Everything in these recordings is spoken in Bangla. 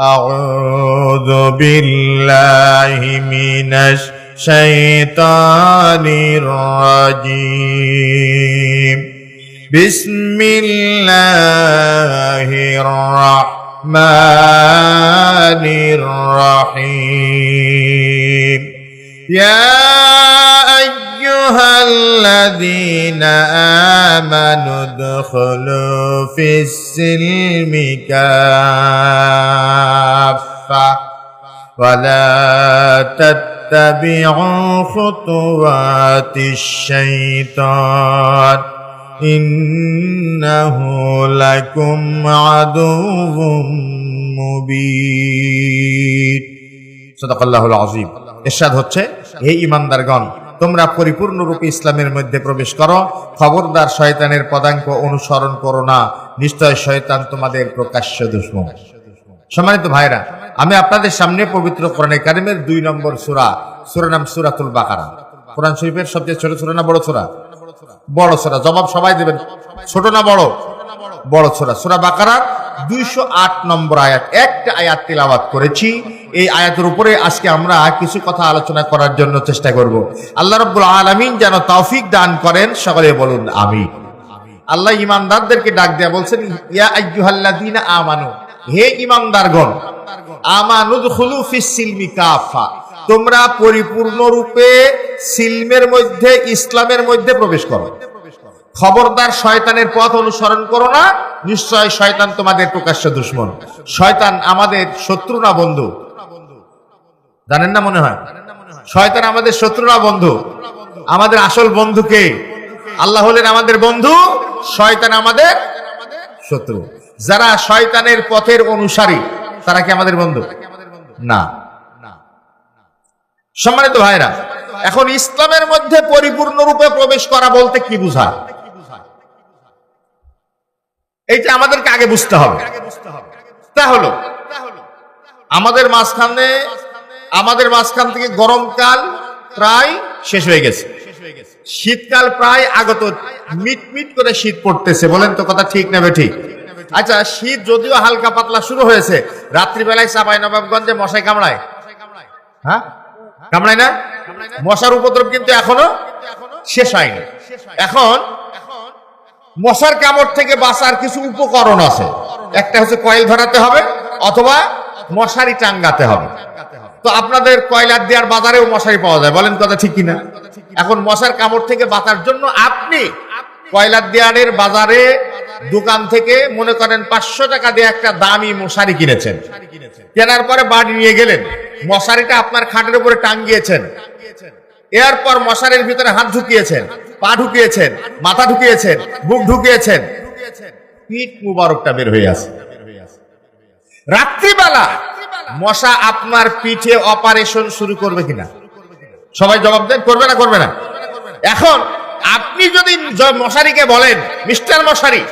আউযু বিল্লাহি মিনাশ শাইতানির রাজীম। বিসমিল্লাহির রাহমানির রাহিম। ইয়া আইয়ুহাল্লাযীনা আমানু উদখুলু ফিস-সিলমি কাফফা ওয়া লা তাত্তাবি'উ খুতুওয়াতিশ শাইতান ইন্নাহু লাকুম আদুউম মুবিন। সাদাকাল্লাহুল আযীম। ইরশাদ হচ্ছে, হে ঈমানদারগণ, তোমরা পরিপূর্ণরূপে ইসলামের মধ্যে প্রবেশ করো, খবরদার শয়তানের পদাঙ্ক অনুসরণ করো না, নিশ্চয় শয়তান তোমাদের প্রকাশ্য দুশমন। সম্মানিত ভাইরা, আমি আপনাদের সামনে পবিত্র কোরআনে কারিমের 2 নম্বর সূরা নাম সূরাতুল বাকারা। কোরআন শরীফের সবচেয়ে ছোট সূরা না বড় সূরা? বড় সূরা। জবাব সবাই দেবেন, ছোট না বড়? বড় সূরা। সূরা বাকারার 208 নম্বর আয়াত, একটা আয়াত তিলাওয়াত করেছি। এই আয়াতের উপরে আজকে আমরা কিছু কথা আলোচনা করার জন্য চেষ্টা করব। আল্লাহ রাব্বুল আলামিন যেন তৌফিক দান করেন, সকলে বলুন আমিন। আল্লাহ ঈমানদারদেরকে ডাক দেয়া বলছেন, ইয়া আইয়ুহাল্লাযীনা আমানু, হে ঈমানদারগণ, আমানু উদখুলু ফিস-সিলমি কাফা, তোমরা পরিপূর্ণরূপে সিলমের মধ্যে, ইসলামের মধ্যে প্রবেশ করো। খবরদার শয়তানের পথ অনুসরণ করো না, নিশ্চয় শয়তান তোমাদের প্রকাশ্য দুশমন। শয়তান আমাদের শত্রু না বন্ধু? জানেন না মনে হয়? শয়তান আমাদের শত্রু না বন্ধু? আমাদের আসল বন্ধু কে? আল্লাহ হলেন আমাদের বন্ধু, শয়তান আমাদের শত্রু। যারা শয়তানের পথের অনুসারী তারা কি আমাদের বন্ধু? না। সম্মানিত ভাইরা, এখন ইসলামের মধ্যে পরিপূর্ণরূপে প্রবেশ করা বলতে কি বোঝায়, এইটা আমাদেরকে আগে বুঝতে হবে। তা হলো, আমাদের মাঝখান থেকে গরমকাল প্রায় শেষ হয়ে গেছে, শীতকাল প্রায় আগত, মিটমিট করে শীত পড়তেছে। বলেন তো কথা ঠিক না বেঠিক? আচ্ছা, শীত যদিও হালকা পাতলা শুরু হয়েছে, রাত্রিবেলায় চাঁপাইনবাবগঞ্জে মশায় কামড়ায়? হ্যাঁ, কামড়ায় না? মশার উপদ্রব কিন্তু এখনো শেষ হয়নি। এখন মশার কামড় থেকে বাঁচার কিছু উপকরণ আছে। একটা হচ্ছে কয়েল ধরাতে হবে অথবা মশারি টাঙ্গাতে হবে। তো আপনাদের কয়লার দেওয়ার বাজারেও মশারি পাওয়া যায়, বলেন কথা ঠিক কিনা? এখন মশার কামড় থেকে বাঁচার জন্য আপনি কয়লার দেওয়ারের বাজারে দোকান থেকে মনে করেন 500 টাকা দিয়ে একটা দামি মশারি কিনেছেন, কেনার পরে বাড়ি নিয়ে গেলেন, মশারিটা আপনার খাটের উপরে টাঙ্গিয়েছেন, এরপর মশারির ভিতরে হাত ঢুকিয়েছেন, পা ঢুকিয়েছেন, মাথা ঢুকিয়েছেন, বুক ঢুকিয়েছেন, পিঠ মুবারকটা বের হয়ে আসে। রাত্রিবেলা মশা আপনার পিঠে অপারেশন শুরু করবে কিনা? সবাই জবাব দেন, করবে না? করবে না? এখন আপনি যদি মশারিকে বলেন, মিস্টার মশারি,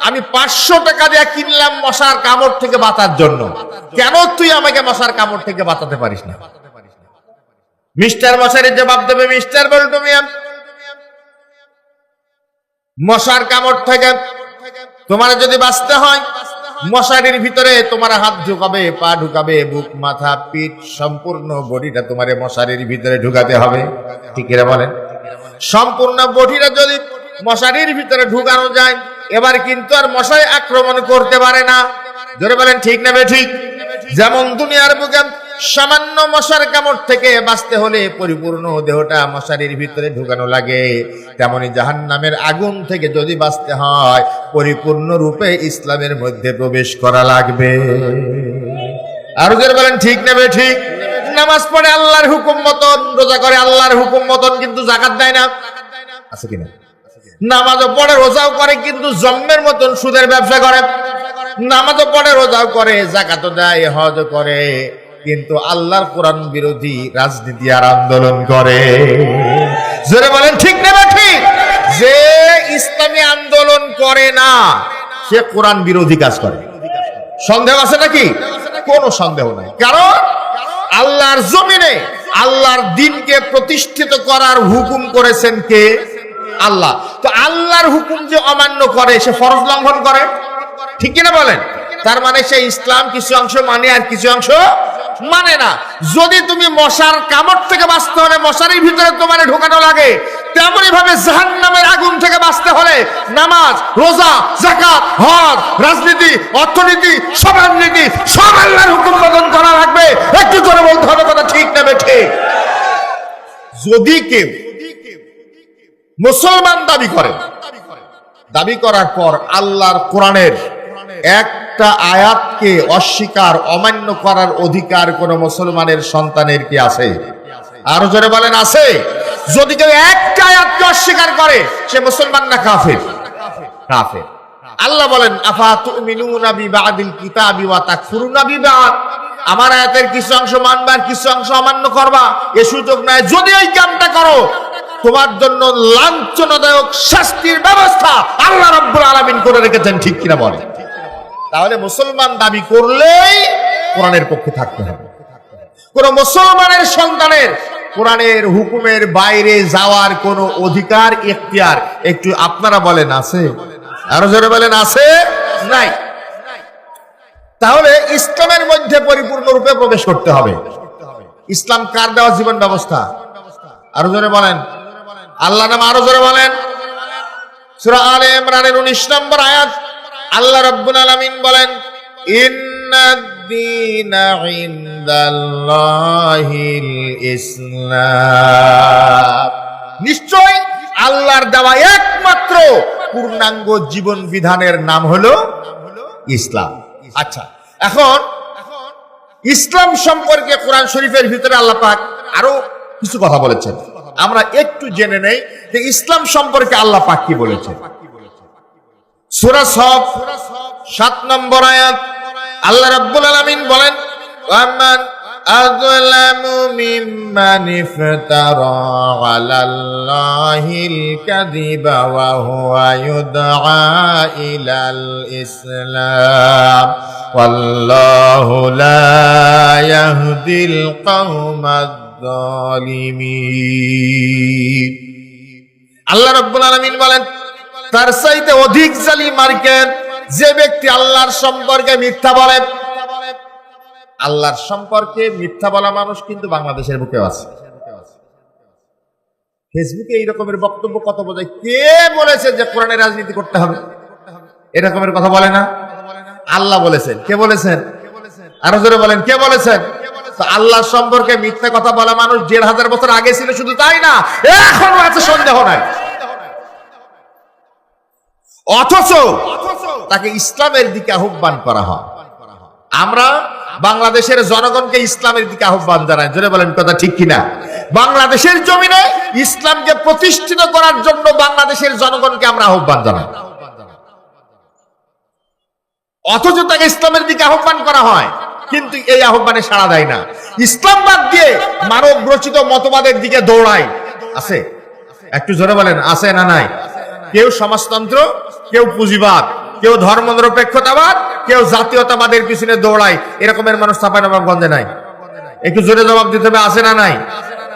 আমি 500 টাকা দিয়ে কিনলাম মশার কামড় থেকে বাঁচার জন্য, কেন তুই আমাকে মশার কামড় থেকে বাঁচাতে পারিস না? মিস্টার মশারির জবাব দেবে, মিস্টার বল্টু মিয়া, মশার কামড় থেকে তোমার যদি বাঁচতে হয়, মশারির ভিতরে তোমার হাত ঢুকাবে, পা ঢুকাবে, বুক, মাথা, পিঠ, সম্পূর্ণ বডিটা তোমার মশারির ভিতরে ঢুকাতে হবে। ঠিক এরা বলেন, সম্পূর্ণ বডিটা যদি মশারির ভিতরে ঢুকানো যায়, এবার কিন্তু আর মশায় আক্রমণ করতে পারে না। জোরে বলেন ঠিক না বেঠিক? যেমন দুনিয়ার বুকে সামান্য মশার কামড় থেকে বাঁচতে হলে পরিপূর্ণ দেহটা মশারির ভিতরে ঢুকানো লাগে, তেমনি জাহান্নামের আগুন থেকে যদি বাঁচতে হয় পরিপূর্ণ রূপে ইসলামের মধ্যে প্রবেশ করা লাগবে। আর জোরে বলেন ঠিক না বেঠিক? নামাজ পড়ে আল্লাহর হুকুম মতন, রোজা করে আল্লাহর হুকুম মতন, কিন্তু যাকাত দেয় না, আছে কিনা? নামাজও পড়ে রোজাও করে, কিন্তু জম্মের মতন সুদের ব্যবসা করে। নামাজও পড়ে রোজাও করে, যাকাতও দেয়, হজ করে, কিন্তু আল্লাহর কোরআন বিরোধী রাজনীতি আর আন্দোলন করে। জোরে বলেন ঠিক না ঠিক? যে ইসলামী আন্দোলন করে না সে কোরআন বিরোধী কাজ করে। সন্দেহ আছে নাকি? কোনো সন্দেহ নাই। কারণ আল্লাহর জমিনে আল্লাহর দ্বীনকে প্রতিষ্ঠিত করার হুকুম করেছেন কে? আল্লাহ। তো আল্লাহর হুকুম যে অমান্য করে সে ফরজ লঙ্ঘন করে, ঠিক কিনা বলেন? তার মানে সে ইসলাম কিছু অংশ মানে আর কিছু অংশ মানে না। যদি তুমি মশার কামড় থেকে বাঁচতে হলে মশারির ভিতরে তোমার ঢোকানো লাগে, তেমনি ভাবে জাহান্নামের আগুন থেকে বাঁচতে হলে নামাজ, রোজা, যাকাত, হজ, রাজনীতি, অর্থনীতি, সব রাজনীতি সব আল্লাহর হুকুম পালন করা লাগবে। একটু জোরে বলতে হবে কথা ঠিক না বেঠিক। যদি কেউ মুসলমান দাবি করার পর আল্লাহর কোরআনের একটা আয়াতকে অস্বীকার অমান্য করার অধিকার কোন মুসলমানের সন্তানের কি আছে? আরো জোরে বলেন আছে? যদি কেউ একটা আয়াতকে অস্বীকার করে সে মুসলমান না কাফের? কাফের। আল্লাহ বলেন আফা তুমিনুনা বিবাদিল কিতাবি ওয়া তাকফুরুনা বিবাদ, আমার আয়াতের কিছু অংশ মানবা আর কিছু অংশ অমান্য করবা, এ সুযোগ নাই। যদি এই কামটা করো তোমার জন্য লাঞ্ছনাদায়ক শাস্তির ব্যবস্থা আল্লাহ রাব্বুল আলামিন করে রেখেছেন। ঠিক কিনা বলেন? তাহলে মুসলমান দাবি করলেই কোরআনের পক্ষে থাকতে হবে। কোন মুসলমানের সন্তানের কোরআনের হুকুমের বাইরে যাওয়ার কোন অধিকার ইখতিয়ার একটু আপনারা বলেন আছে? আরো জোরে বলেন আছে? নাই। তাহলে ইসলামের মধ্যে পরিপূর্ণরূপে প্রবেশ করতে হবে। ইসলাম কার দেওয়া জীবন ব্যবস্থা? আরো জোরে বলেন। আল্লাহ নাম আরো জোরে বলেন। সূরা আলে ইমরানের 19 নম্বর আয়াত আল্লাহ রাব্বুল আলামিন বলেন ইন্নাদ-দীনা ইনদাল্লাহিল ইসলাম, নিশ্চয় আল্লাহর দেওয়া একমাত্র পূর্ণাঙ্গ জীবন বিধানের নাম হলো ইসলাম। আচ্ছা, এখন ইসলাম সম্পর্কে কোরআন শরীফের ভিতরে আল্লাহ পাক আরো কিছু কথা বলেছেন। আমরা একটু জেনে নেই যে ইসলাম সম্পর্কে আল্লাহ পাক কি বলেছেন। সূরা সফ 7 নম্বর আয়াত আল্লাহ রাব্বুল আলামিন বলেন ওয়ামান আযলামু মিম্মান ইফতারা আলাল্লাহিল কাযিবা ওয়া হুয়া ইউদআ ইলাল ইসলাম ওয়াল্লাহু লা ইয়াহদিল কওমাদ যালিমিন। আল্লাহ রাব্বুল আলামিন বলেন তার চাইতে অধিক জালিম আর কে? যে ব্যক্তি আল্লাহর সম্পর্কে মিথ্যা বলে। আল্লাহর সম্পর্কে মিথ্যা বলা মানুষ কিন্তু বাংলাদেশের বুকেও আছে। ফেসবুকে এই রকমের বক্তব্য কত বোঝায়। কে বলেছে যে কোরআনের রাজনীতি করতে হবে? এরকমের কথা বলে না। আল্লাহ বলেছেন। কে বলেছেন? আরো জোরে বলেন কে বলেছেন? আল্লাহর সম্পর্কে মিথ্যা কথা বলা মানুষ ১,৫০০ বছর আগে ছিল, শুধু তাই না এখনো আছে, সন্দেহ নাই। অথচ তাকে ইসলামের দিকে আহ্বান করা হয়। আমরা বাংলাদেশের জনগণকে ইসলামের দিকে আহ্বান জানাই। জোরে বলেন কথা ঠিক কিনা? বাংলাদেশের জমিনে ইসলামকে প্রতিষ্ঠিত করার জন্য বাংলাদেশের জনগণকে আমরা আহ্বান জানাই, অথচ তাকে ইসলামের দিকে আহ্বান করা হয়, কিন্তু এই আহ্বানে সাড়া দেয় না। ইসলাম বাদ দিয়ে মানব রচিত মতবাদের দিকে দৌড়ায়। আছে? একটু জোরে বলেন আছে না নাই? কেউ সমাজতন্ত্র, কেউ পুঁজিবাদ, কেউ ধর্মনিরপেক্ষতাবাদ, কেউ জাতীয়তাবাদের পিছনে দৌড়ায়। এরকমের মানুষ চাঁপাইনবাবগঞ্জে নাই? একটু জোরে জবাব দিতে হবে আছে না নাই?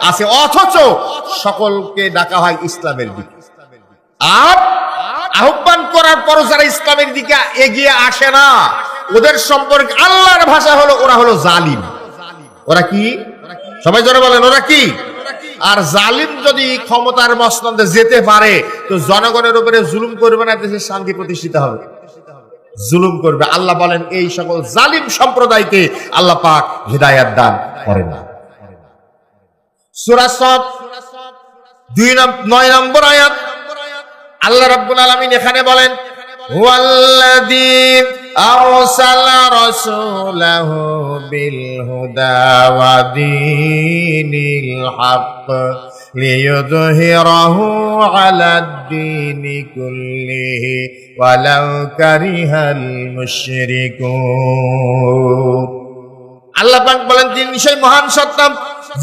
আছে। অথচ সকলকে ডাকা হয় ইসলামের দিকে। আর আহ্বান করার পর যারা ইসলামের দিকে এগিয়ে আসে না, ওদের সম্পর্কে আল্লাহর ভাষা হলো ওরা হলো জালিম। ওরা কি? সবাই জোরে বলেন ওরা কি? আর জালিম যদি ক্ষমতার মসনদে যেতে পারে তো জনগণের উপরে জুলুম করবে না, দেশের শান্তি প্রতিষ্ঠিত হবে? জুলুম করবে। আল্লাহ বলেন এই সকল জালিম সম্প্রদায়কে আল্লাহ পাক হিদায়াত দান করেন না। সূরা সফ 9 নম্বর আয়াত আল্লাহ রাব্বুল আলামিন এখানে বলেন হুয়াল্লাযী আরসালা রাসূলাহু বিল হুদা ওয়া দীনিল হক লিইয়ুযহিরাহু আলাদ-দীনি কুল্লিহি ওয়ালাউ কারিহাল মুশরিকুন। আল্লাহ পাক বলেন তিনি নিশ্চয় মহান সত্তা,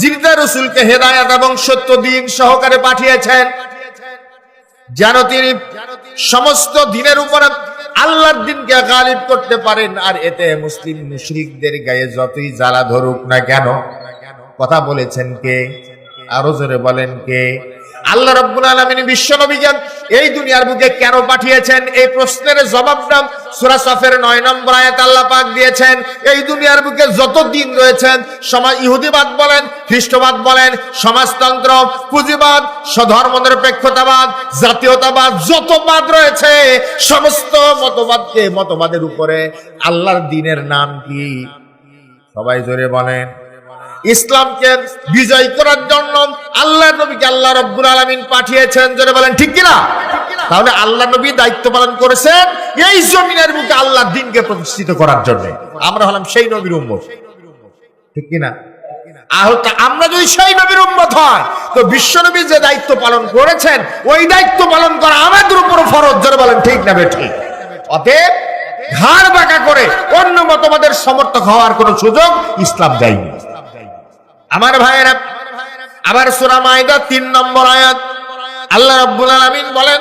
যিনি তার রাসূলকে হেদায়েত এবং সত্য দ্বীন সহকারে পাঠিয়েছেন, যেন তিনি সমস্ত দ্বীনের উপরে আল্লাহর দ্বীনকে গালিব করতে পারেন। আর এতে মুসলিম মুশরিকদের গায়ে যতই জ্বালা ধরুক না কেন। কথা বলেছেন কে? আরো জোরে বলেন কে? আল্লাহ রাব্বুল আলামিন বিশ্ব নবীকে এই দুনিয়ার বুকে কেন পাঠিয়েছেন, এই প্রশ্নের জবাবটা সূরা সফের 9 নম্বর আয়াতে আল্লাহ পাক দিয়েছেন। এই দুনিয়ার বুকে যত দিন রয়েছেন, সমাজ ইহুদিবাদ বলেন, খ্রিস্টবাদ বলেন, সমাজতন্ত্র, পুঁজিবাদ, ধর্মনিরপেক্ষতাবাদ, জাতীয়তাবাদ, যত বাদ রয়েছে সমস্ত মতবাদের উপরে আল্লাহর দ্বীনের নাম কি? সবাই জোরে বলেন। ইসলামকে বিজয় করার জন্য আল্লাহর নবীকে আল্লাহ রাব্বুল আলামিন পাঠিয়েছেন, জোরে বলেন ঠিক কিনা? তাহলে আল্লাহ নবী দায়িত্ব পালন করেছেন এই জমিনের বুকে আল্লাহর দ্বীনকে প্রতিষ্ঠিত করার জন্য। আমরা হলাম সেই নবীর উম্মত, ঠিক কিনা? আমরা যদি সেই নবীর উম্মত হয় তো বিশ্বনবী যে দায়িত্ব পালন করেছেন ওই দায়িত্ব পালন করা আমাদের উপর ফরজ, জোরে বলেন ঠিক না বেঠিক? অতএব ঘাড় বাঁকা করে অন্য মতবাদের সমর্থক হওয়ার কোন সুযোগ ইসলাম দেয়নি। আমার ভাইয়েরা, আবার সূরা মাইদা 3 নম্বর আয়াত আল্লাহ রাব্বুল আলামিন বলেন,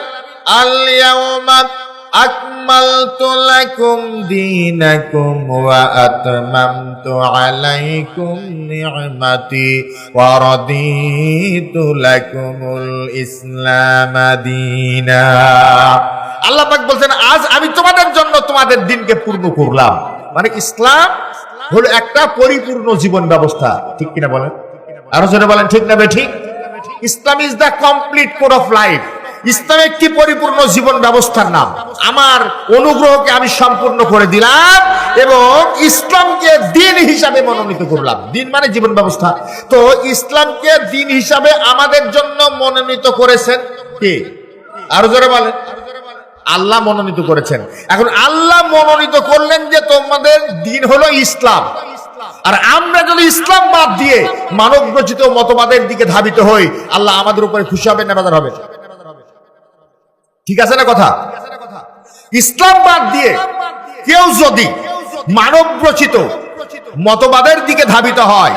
আল ইয়াউমা আকমালতু লাকুম দীনাকুম ওয়া আতমামতু আলাইকুম নি'মাতি ওয়া রাদিতু লাকুমুল ইসলাম দীনা। আল্লাহ পাক বলছেন, আজ আমি তোমাদের জন্য তোমাদের দিনকে পূর্ণ করলাম। মানে ইসলাম হলো একটা পরিপূর্ণ জীবন ব্যবস্থা, ঠিক কিনা বলেন? আরো জোরে বলেন ঠিক না বেঠিক? Islam is the complete code of life. ইসলাম একটি পরিপূর্ণ জীবন ব্যবস্থার নাম। আমার অনুগ্রহকে আমি সম্পূর্ণ করে দিলাম এবং ইসলামকে দিন হিসাবে মনোনীত করলাম। দিন মানে জীবন ব্যবস্থা। তো ইসলামকে দিন হিসাবে আমাদের জন্য মনোনীত করেছেন কে? আরো জোরে বলেন। আল্লাহ মনোনীত করেছেন। এখন আল্লাহ মনোনীত করলেন যে তোমাদের দিন হলো ইসলাম, আর আমরা যদি ইসলাম বাদ দিয়ে মানব রচিত মতবাদের দিকে ধাবিত হই, আল্লাহ আমাদের উপরে খুশি হবে না বেজার হবে? ঠিক আছে না কথা? ইসলাম বাদ দিয়ে কেউ যদি মানব রচিত মতবাদের দিকে ধাবিত হয়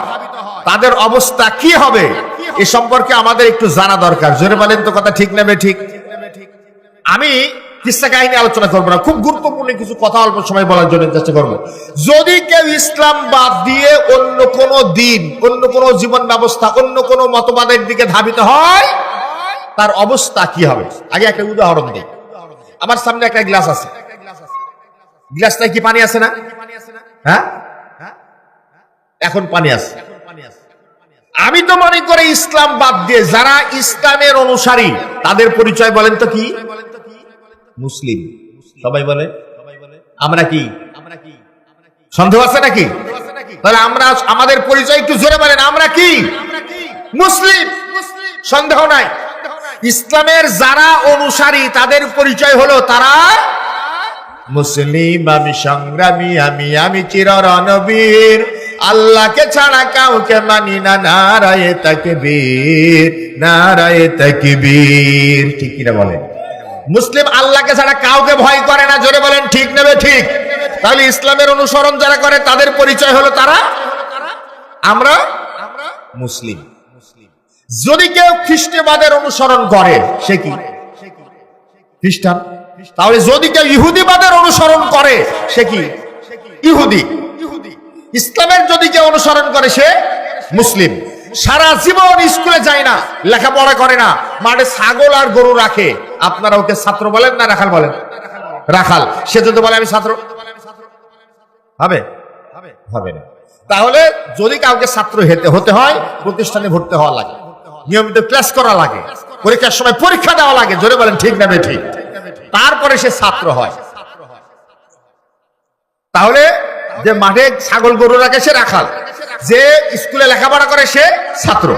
তাদের অবস্থা কি হবে এ সম্পর্কে আমাদের একটু জানা দরকার। জোরে বলেন তো কথা ঠিক না বেঠিক? আমি কিসসা কাহিনী আলোচনা করবো না, খুব গুরুত্বপূর্ণ কিছু কথা অল্প সময় বলার জন্য চেষ্টা করবো। যদি কেউ ইসলাম বাদ দিয়ে অন্য কোন দিন, অন্য কোন জীবন ব্যবস্থা, অন্য কোন মতবাদের দিকে ধাবিত হয় তার অবস্থা কি হবে? আগে একটা উদাহরণ দিই। আমার সামনে একটা গ্লাস আছে, গ্লাসটায় কি পানি আছে না? হ্যাঁ, এখন পানি আছে। আমি তো মনে করি ইসলাম বাদ দিয়ে যারা ইসলামের অনুসারী তাদের পরিচয় বলেন তো কি? মুসলিম। সবাই বলে আমরা কি? সন্দেহ আছে নাকি? তাহলে আমরা আমাদের পরিচয় একটু জোরে বলেন, আমরা কি? মুসলিম। সন্দেহ নাই। ইসলামের যারা অনুসারী তাদের পরিচয় হলো তারা মুসলিম। আমি সংগ্রামী, আমি চির রণবীর, আল্লাহকে ছাড়া কাউকে মানি না, নারায়ে তাকবীর, নারায়ে তাকবীর। ঠিক কিনা বলেন? মুসলিম আল্লাহকে ছাড়া কাউকে ভয় করে না, জোরে বলেন ঠিক নেবে ঠিক? তাহলে ইসলামের অনুসরণ যারা করে তাদের পরিচয় হলো তারা আমরা মুসলিম। যদি কেউ খ্রিস্টবাদের অনুসরণ করে সে কি? খ্রিস্টান। তাহলে যদি কেউ ইহুদিবাদের অনুসরণ করে সে কি? ইহুদি। ইসলামের যদি কেউ অনুসরণ করে সে মুসলিম। সারা জীবন স্কুলে যায় না, লেখাপড়া করে না, মাঠে ছাগল আর গরু রাখে, আপনারা ওকে ছাত্র বলেন না রাখাল বলেন? রাখাল। সে যদি বলে আমি ছাত্র, হবে? হবে না। তাহলে যদি কাউকে ছাত্র হতে হয় প্রতিষ্ঠানে ভর্তি হওয়া লাগে, নিয়মিত ক্লাস করা লাগে, পরীক্ষার সময় পরীক্ষা দেওয়া লাগে, জোরে বলেন ঠিক না বেঠিক? তারপরে সে ছাত্র হয়। তাহলে যে মাঠে ছাগল গরু রাখে সে রাখাল, যে স্কুলে লেখাপড়া করে সে ছাত্র।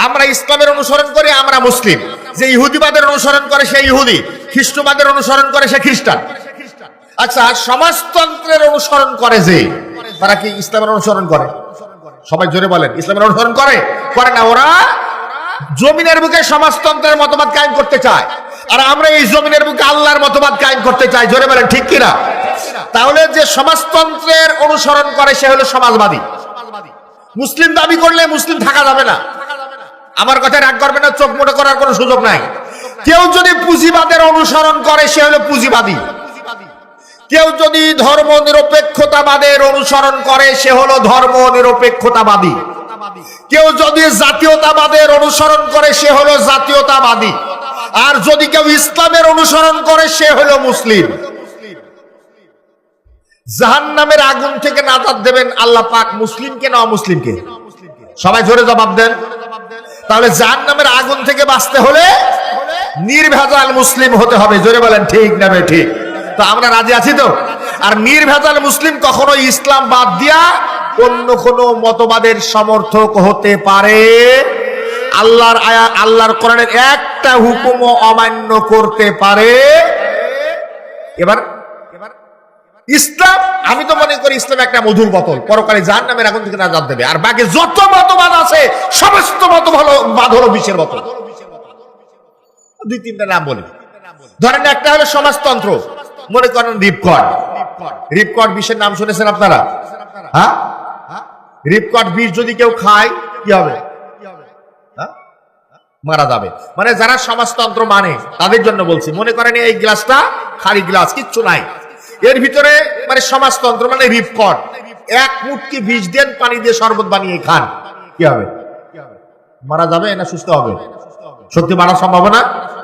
আমরা ইসলামের অনুসরণ করি, আমরা মুসলিম। যে ইহুদিবাদের অনুসরণ করে সে ইহুদি, খ্রিস্টবাদের অনুসরণ করে সে খ্রিস্টান। আচ্ছা, সমাজতন্ত্রের অনুসরণ করে যে তারা কি ইসলামের অনুসরণ করে? সবাই জোরে বলেন, ইসলামের অনুসরণ করে? করে না। ওরা জমিনের বুকে সমাজতন্ত্রের মতবাদ কায়েম করতে চায়, আর আমরা এই জমিনের বুকে আল্লাহর মতবাদ কায়েম করতে চাই, জোরে বলেন ঠিক কিনা? তাহলে যে সমাজতন্ত্রের অনুসরণ করে সে হলো সমাজবাদী। মুসলিম দাবি করলে মুসলিম থাকা যাবে না। আমার কথা রাগ করবে না, চোখ মোটা করার কোনো সুযোগ নাই। কেউ যদি পুঁজিবাদের অনুসরণ করে সে হলো পুঁজিবাদী। কেউ যদি ধর্ম নিরপেক্ষতাবাদের অনুসরণ করে সে হলো ধর্ম নিরপেক্ষতাবাদী। কেউ যদি জাতীয়তাবাদের অনুসরণ করে সে হলো জাতীয়তাবাদী, আর যদি কেউ ইসলামের অনুসরণ করে সে হলো মুসলিম। জাহান্নামের আগুন থেকে নাজাত দেবেন আল্লাহ পাক মুসলিমকে না অমুসলিমকে? সবাই জোরে জবাব দেন। তাহলে জাহান্নামের আগুন থেকে বাঁচতে হলে নির্ভেজাল মুসলিম হতে হবে। জোরে বলেন ঠিক না ঠিক? তো আমরা রাজি আছি তো? আর নির্ভেজাল মুসলিম কখনো ইসলাম বাদ দিয়া অন্য কোন মতবাদের সমর্থক হতে পারে? আল্লাহর কোরআনের একটা হুকুমও অমান্য করতে পারে? এবার ইসলাম, আমি তো মনে করি ইসলাম একটা মধুর বোতল, পরকালে জাহান্নামের আগুন থেকে নাজাত দেবে। আর বাকি যত মতবাদ আছে সমস্ত মতবাদ হলো বিষের বোতল। দুই তিনটা নাম বলি। ধরেন একটা হলো সমাজতন্ত্র, মনে করেন রিপকর্ড। রিপকর্ড বিষের নাম শুনেছেন আপনারা? হ্যাঁ, রিপকর্ড বিষ যদি কেউ খায় কি হবে? মারা যাবে। মানে যারা সমাজতন্ত্র মানে তাদের জন্য বলছি। মনে করেন এই গ্লাসটা খালি গ্লাস, কিচ্ছু নাই, এর ভিতরে মানে সমাজতন্ত্র মানে রিপকর্ড। এক মুটকি বিষ দেন, পানি দিয়ে শরবত বানিয়ে খান, কি হবে? মারা যাবে না সুস্থ হবে? সত্যি মারার সম্ভাবনা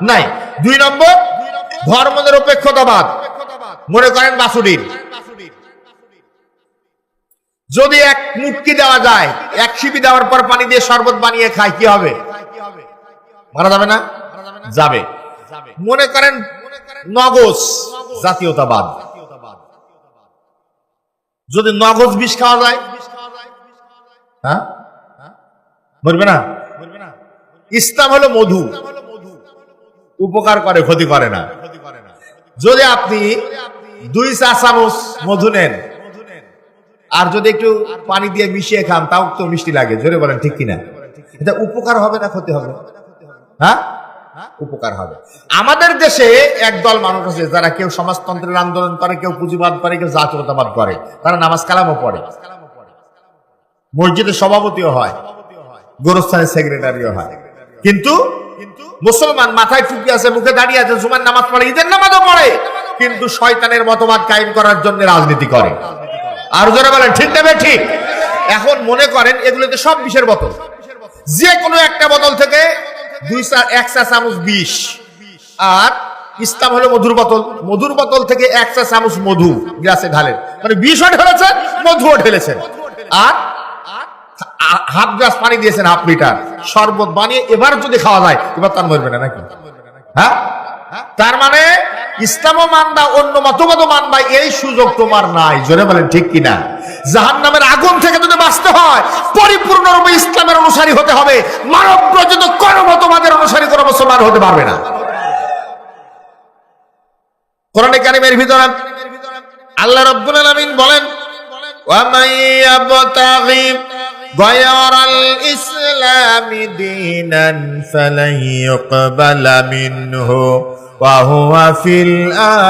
নাই। দুই নম্বর ধর্মনিরপেক্ষতাবাদ, মনে করেন বাসুডিন। যদি এক মুটকি দেওয়া যায়, এক সিপি দেওয়ার পর পানি দিয়ে শরবত বানিয়ে খায়, কি হবে? মারা যাবে না? যাবে। মনে করেন নগজ জাতীয়তাবাদ, যদি নগজ বিষ খাওয়া যায়, হ্যাঁ মরবে না? ইসলাম হলো মধু, উপকার করে, ক্ষতি করে না। যদি আপনি 2 চা চামচ মধু নেন আর যদি একটু পানি দিয়ে মিশিয়ে খান, তাও তো মিষ্টি লাগে। জোরে বলেন ঠিক কিনা? এটা উপকার হবে না ক্ষতি হবে? হ্যাঁ, উপকার হবে। আমাদের দেশে একদল মানুষ আছে যারা কেউ সমাজতন্ত্রের আন্দোলন করে, কেউ পুঁজিবাদ করে, কেউ জাতীয়তাবাদ করে। তারা নামাজ কালামও পড়ে, মসজিদের সভাপতিও হয়, গোরস্থানের সেক্রেটারিও হয়। কিন্তু মুসলমান, মাথায় টুপি আছে, মুখে দাঁড়িয়ে আছে, জুমার নামাজ পড়ে, ঈদের নামাজও পড়ে, কিন্তু শয়তানের মতবাদ কায়েম করার জন্য রাজনীতি করে। আর যারা বলেন ঠিক না ঠিক? এখন মনে করেন এগুলোতে সব বিষের বোতল, যে কোনো একটা বোতল থেকে 1 চা চামচ বিষ, আর ইসলাম হলো মধুর বোতল। মধুর বোতল থেকে 1 চা চামচ মধু গ্লাসে ঢালেন, মানে বিষও ঢেলেছেন, মধুও ঢেলেছেন, আর হাফ গ্লাস পানি দিয়েছেন, হাফ লিটার শরবত বানিয়ে। এবার যদি খাওয়া যায়, এবার তার মরবে না নাকি? হ্যাঁ, তার মানে ইসলামও মানবা, অন্য মতবাদও মানবা, এই সুযোগ তোমার নাই। জোরে বলেন ঠিক কিনা? জাহান্নামের আগুন থেকে যদি বাঁচতে হয়, পরিপূর্ণরূপে ইসলামের অনুসারী হতে হবে। মানব রচিত কোন মতবাদের অনুসারী কোন মুসলমান হতে পারবে না। কোরআনে কারীমের ভিতরে আল্লাহ রাব্বুল আলামিন বলেন, ওয়া মান ইয়াবতাগি গায়রাল ইসলামি দীনান ফালান ইউকবালা মিনহু ওয়া হুয়া ফিল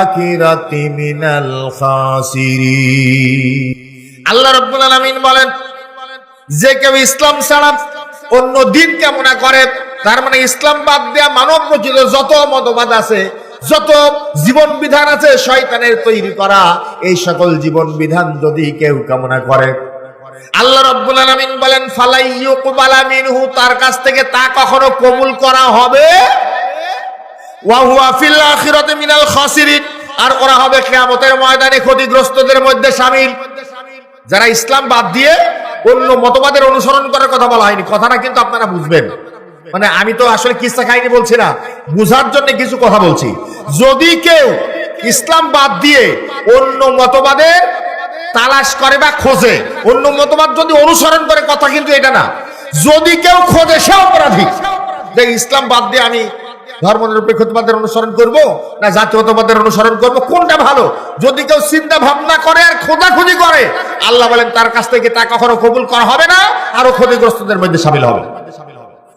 আখিরাতি মিনাল খাসিরিন। আল্লাহ রাব্বুল আলামিন বলেন, যে কেউ ইসলাম ছাড়া অন্য দিন কামনা করে, তার মানে ইসলাম বাদ দেয়া মানব রচিত যত মতবাদ আছে, যত জীবন বিধান আছে শয়তানের তৈরি করা, এই সকল জীবন বিধান যদি কেউ কামনা করে, আল্লাহ রাব্বুল আলামিন বলেন ফালাই ইউকবালা মিনহু, তার কাছ থেকে তা কখনো কবুল করা হবে, ওয়া হুয়া ফিল আখিরাতি মিনাল খাসিরিন, আর ওরা হবে কিয়ামতের ময়দানে ক্ষতিগ্রস্তদের মধ্যে শামিল। যারা ইসলাম বাদ দিয়ে অন্য মতবাদের অনুসরণ করার কথা বলা হয়নি, কথাটা কিন্তু আপনারা বুঝবেন। মানে আমি তো আসলে কিসা কাহিনী বলছি না, বুঝার জন্য কিছু কথা বলছি। যদি কেউ ইসলাম বাদ দিয়ে অন্য মতবাদের তালাশ করে বা খোঁজে, অন্য মতবাদ যদি অনুসরণ করে, কথা কিন্তু এটা না, যদি কেউ খোঁজে সে অপরাধী। যে ইসলাম বাদ দিয়ে আমি ধর্মনিরপেক্ষতাবাদের অনুসরণ করব না জাতীয়তাবাদের অনুসরণ করব, কোনটা ভালো? যদি কেউ চিন্তা ভাবনা করে আর খোঁজাখুঁজি করে, আল্লাহ বলেন তার কাছ থেকে তা কখনো কবুল করা হবে না, আরো ক্ষতিগ্রস্তদের মধ্যে শামিল হবে।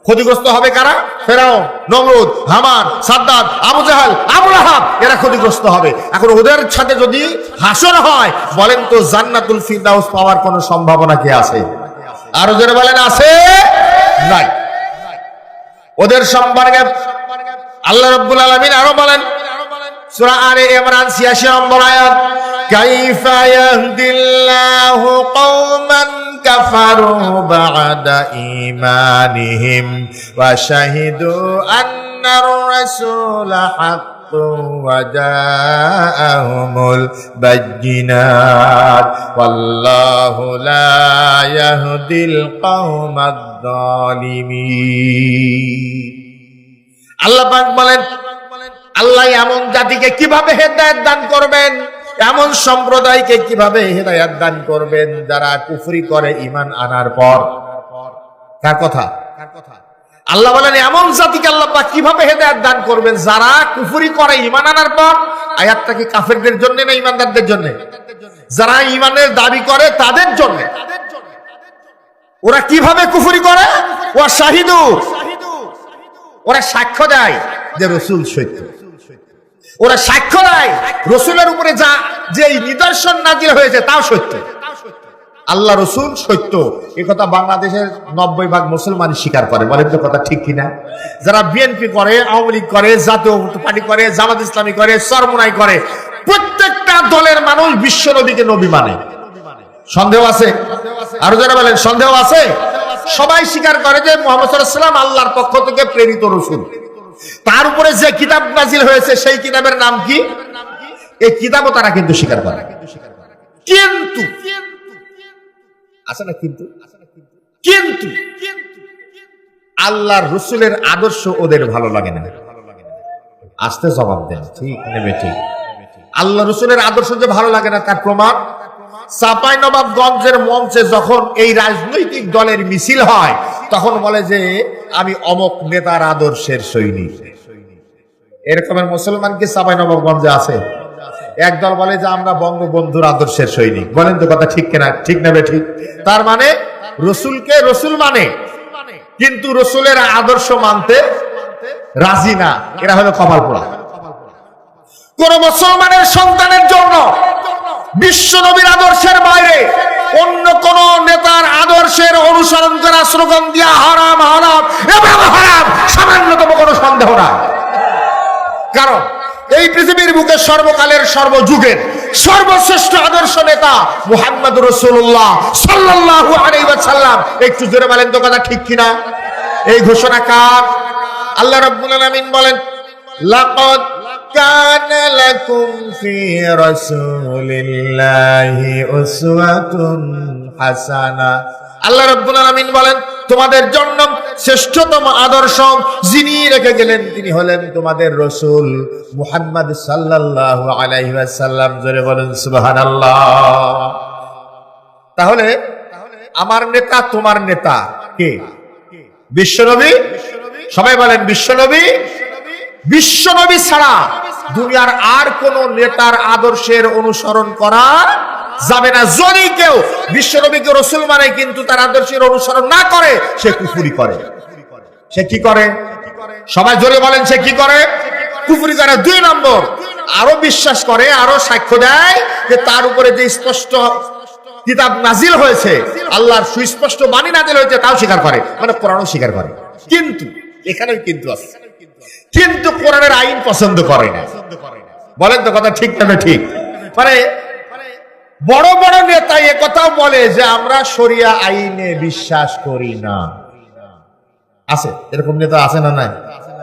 ক্ষতিগ্রস্ত হবে কারা? ফেরাউন, নমরুদ, হামান, সাদ্দাত, আবু জাহাল, আবু লাহাব, এরা ক্ষতিগ্রস্ত হবে। এখন ওদের সাথে যদি হাসর হয়, বলেন তো জান্নাতুল ফিরদাউস পাওয়ার কোনো সম্ভাবনা কি আছে? আর ওদের বলেন আছে? নাই। ওদের সম্পর্কে আল্লাহ রাব্বুল আলামিন আরো বলেন, সূরা আলে ইমরান 86 নম্বর আয়াত, কাইফা ইয়াহদিল্লাহু কওমান কাফারু কাফারু বা'দা ঈমানিহিম ওয়া শাহিদু আন্নার রাসূলা হাক্কুন ওয়া জাআহুমুল বায়্যিনাত ওয়াল্লাহু লা ইয়াহদিল কওমাদ যালিমিন। আল্লাহ পাক বলেন, আল্লাহ এমন জাতিকে কিভাবে হেদায়েত দান করবেন, এমন সম্প্রদায়কে কিভাবে হেদায়েত দান করবেন যারা কুফরি করে ঈমান আনার পর। কার কথা? আল্লাহ বলেন এমন জাতিকে আল্লাহ পাক কিভাবে হেদায়েত দান করবেন যারা কুফরি করে ঈমান আনার পর। আয়াতটা কি কাফেরদের জন্য না ঈমানদারদের জন্য? যারা ঈমানের দাবি করে তাদের জন্য। ওরা কিভাবে কুফরি করে? ওয়া শাহিদু, ওরা সাক্ষ্য দেয় যে রাসূল সত্য। ওরা সাক্ষ্য দেয় রাসূলের উপরে যা যে নিদর্শন নাজিল হয়েছে তাও সত্য। আল্লাহ রাসূল সত্য, এই কথা বাংলাদেশের 90% মুসলমান স্বীকার করে। বলেন তো কথা ঠিক কিনা? যারা বিএনপি করে, আওয়ামী লীগ করে, জাতীয় পার্টি করে, জামাত ইসলামী করে, চরমোনাই করে, প্রত্যেকটা দলের মানুষ বিশ্ব নবীকে নবী মানে। সন্দেহ আছে? আরো যারা বলেন সন্দেহ আছে? সবাই স্বীকার করে যে মুহাম্মদ সাল্লাল্লাহু আলাইহি ওয়াসাল্লাম আল্লাহর পক্ষ থেকে প্রেরিত রাসূল। তার উপরে যে কিতাব নাজিল হয়েছে সেই কিতাবের নাম কি? এই কিতাবও তারা কিন্তু স্বীকার করে। কিন্তু আছে না কিন্তু কিন্তু আল্লাহর রাসূলের আদর্শ ওদের ভালো লাগে না। আস্তে জবাব দেন, ঠিক নেবে ঠিক। আল্লাহ রাসূলের আদর্শ যে ভালো লাগে না তার প্রমাণ চাঁপাইনবাবগঞ্জের মঞ্চে যখন এই রাজনৈতিক দলের মিছিল হয় তখন বলে যে আমি অমক নেতার আদর্শের সৈনিক। এরকমের মুসলমান কি চাঁপাইনবাবগঞ্জে আছে? একদল বলে যে আমরা বঙ্গবন্ধুর আদর্শের সৈনিক। বলেন তো কথা ঠিক কিনা? ঠিক নেবে ঠিক। তার মানে রসুলকে রসুল মানে, কিন্তু রসুলের আদর্শ মানতে রাজি না। এরা হলো কপাল পোড়া। কোন মুসলমানের সন্তানের জন্য বিশ্ব নবীর আদর্শের বাইরে অন্য কোন নেতার আদর্শের অনুসরণ করা স্লোগান দিয়া হারাম হারাম এবং হারাম, সামান্যতম কোনো সন্দেহ না। কারণ এই পৃথিবীর বুকে সর্বকালের সর্বযুগের সর্বশ্রেষ্ঠ আদর্শ নেতা মুহাম্মদ রাসূলুল্লাহ সাল্লাল্লাহু আলাইহি ওয়াসাল্লাম। একটু জোরে বলেন তো কথা ঠিক কিনা? এই ঘোষণা কার? আল্লাহ রাব্বুল আলামিন বলেন, লাকাদ কানা লাকুম ফি রাসূলিল্লাহি উসওয়াতুন হাসানাহ। আল্লাহ রাব্বুল আলামিন বলেন তোমাদের জন্য শ্রেষ্ঠতম আদর্শ যিনি রেখে গেলেন তিনি হলেন তোমাদের রাসূল মুহাম্মদ সাল্লাল্লাহু আলাইহি ওয়াসাল্লাম। জোরে বলেন সুবহানাল্লাহ। তাহলে আমার নেতা তোমার নেতা কে? বিশ্বনবী। সবাই বলেন বিশ্বনবী। বিশ্বনবী ছাড়া দুনিয়ার আর কোন নেতার আদর্শের অনুসরণ করা যাবে না। যদি কেউ বিশ্বনবীকে রাসূল মানে কিন্তু তার আদর্শের অনুসরণ না করে সে কুফরি করে। সে কি করে? সবাই জোরে বলেন, সে কি করে? কুফরি করে। 2 নম্বর, আরো বিশ্বাস করে, আরো সাক্ষ্য দেয় যে তার উপরে যে স্পষ্ট কিতাব নাজিল হয়েছে, আল্লাহর সুস্পষ্ট বাণী নাজিল হয়েছে তাও স্বীকার করে, মানে কোরআনও স্বীকার করে। কিন্তু এখানেও কিন্তু আছে, কিন্তু কোরআনের আইন পছন্দ করে না। বলেন তো কথা ঠিক না ঠিক? মানে বড় বড় নেতা এ কথাও বলে যে আমরা শরিয়া আইনে বিশ্বাস করি না। আছে এরকম নেতা? আছে না নাই?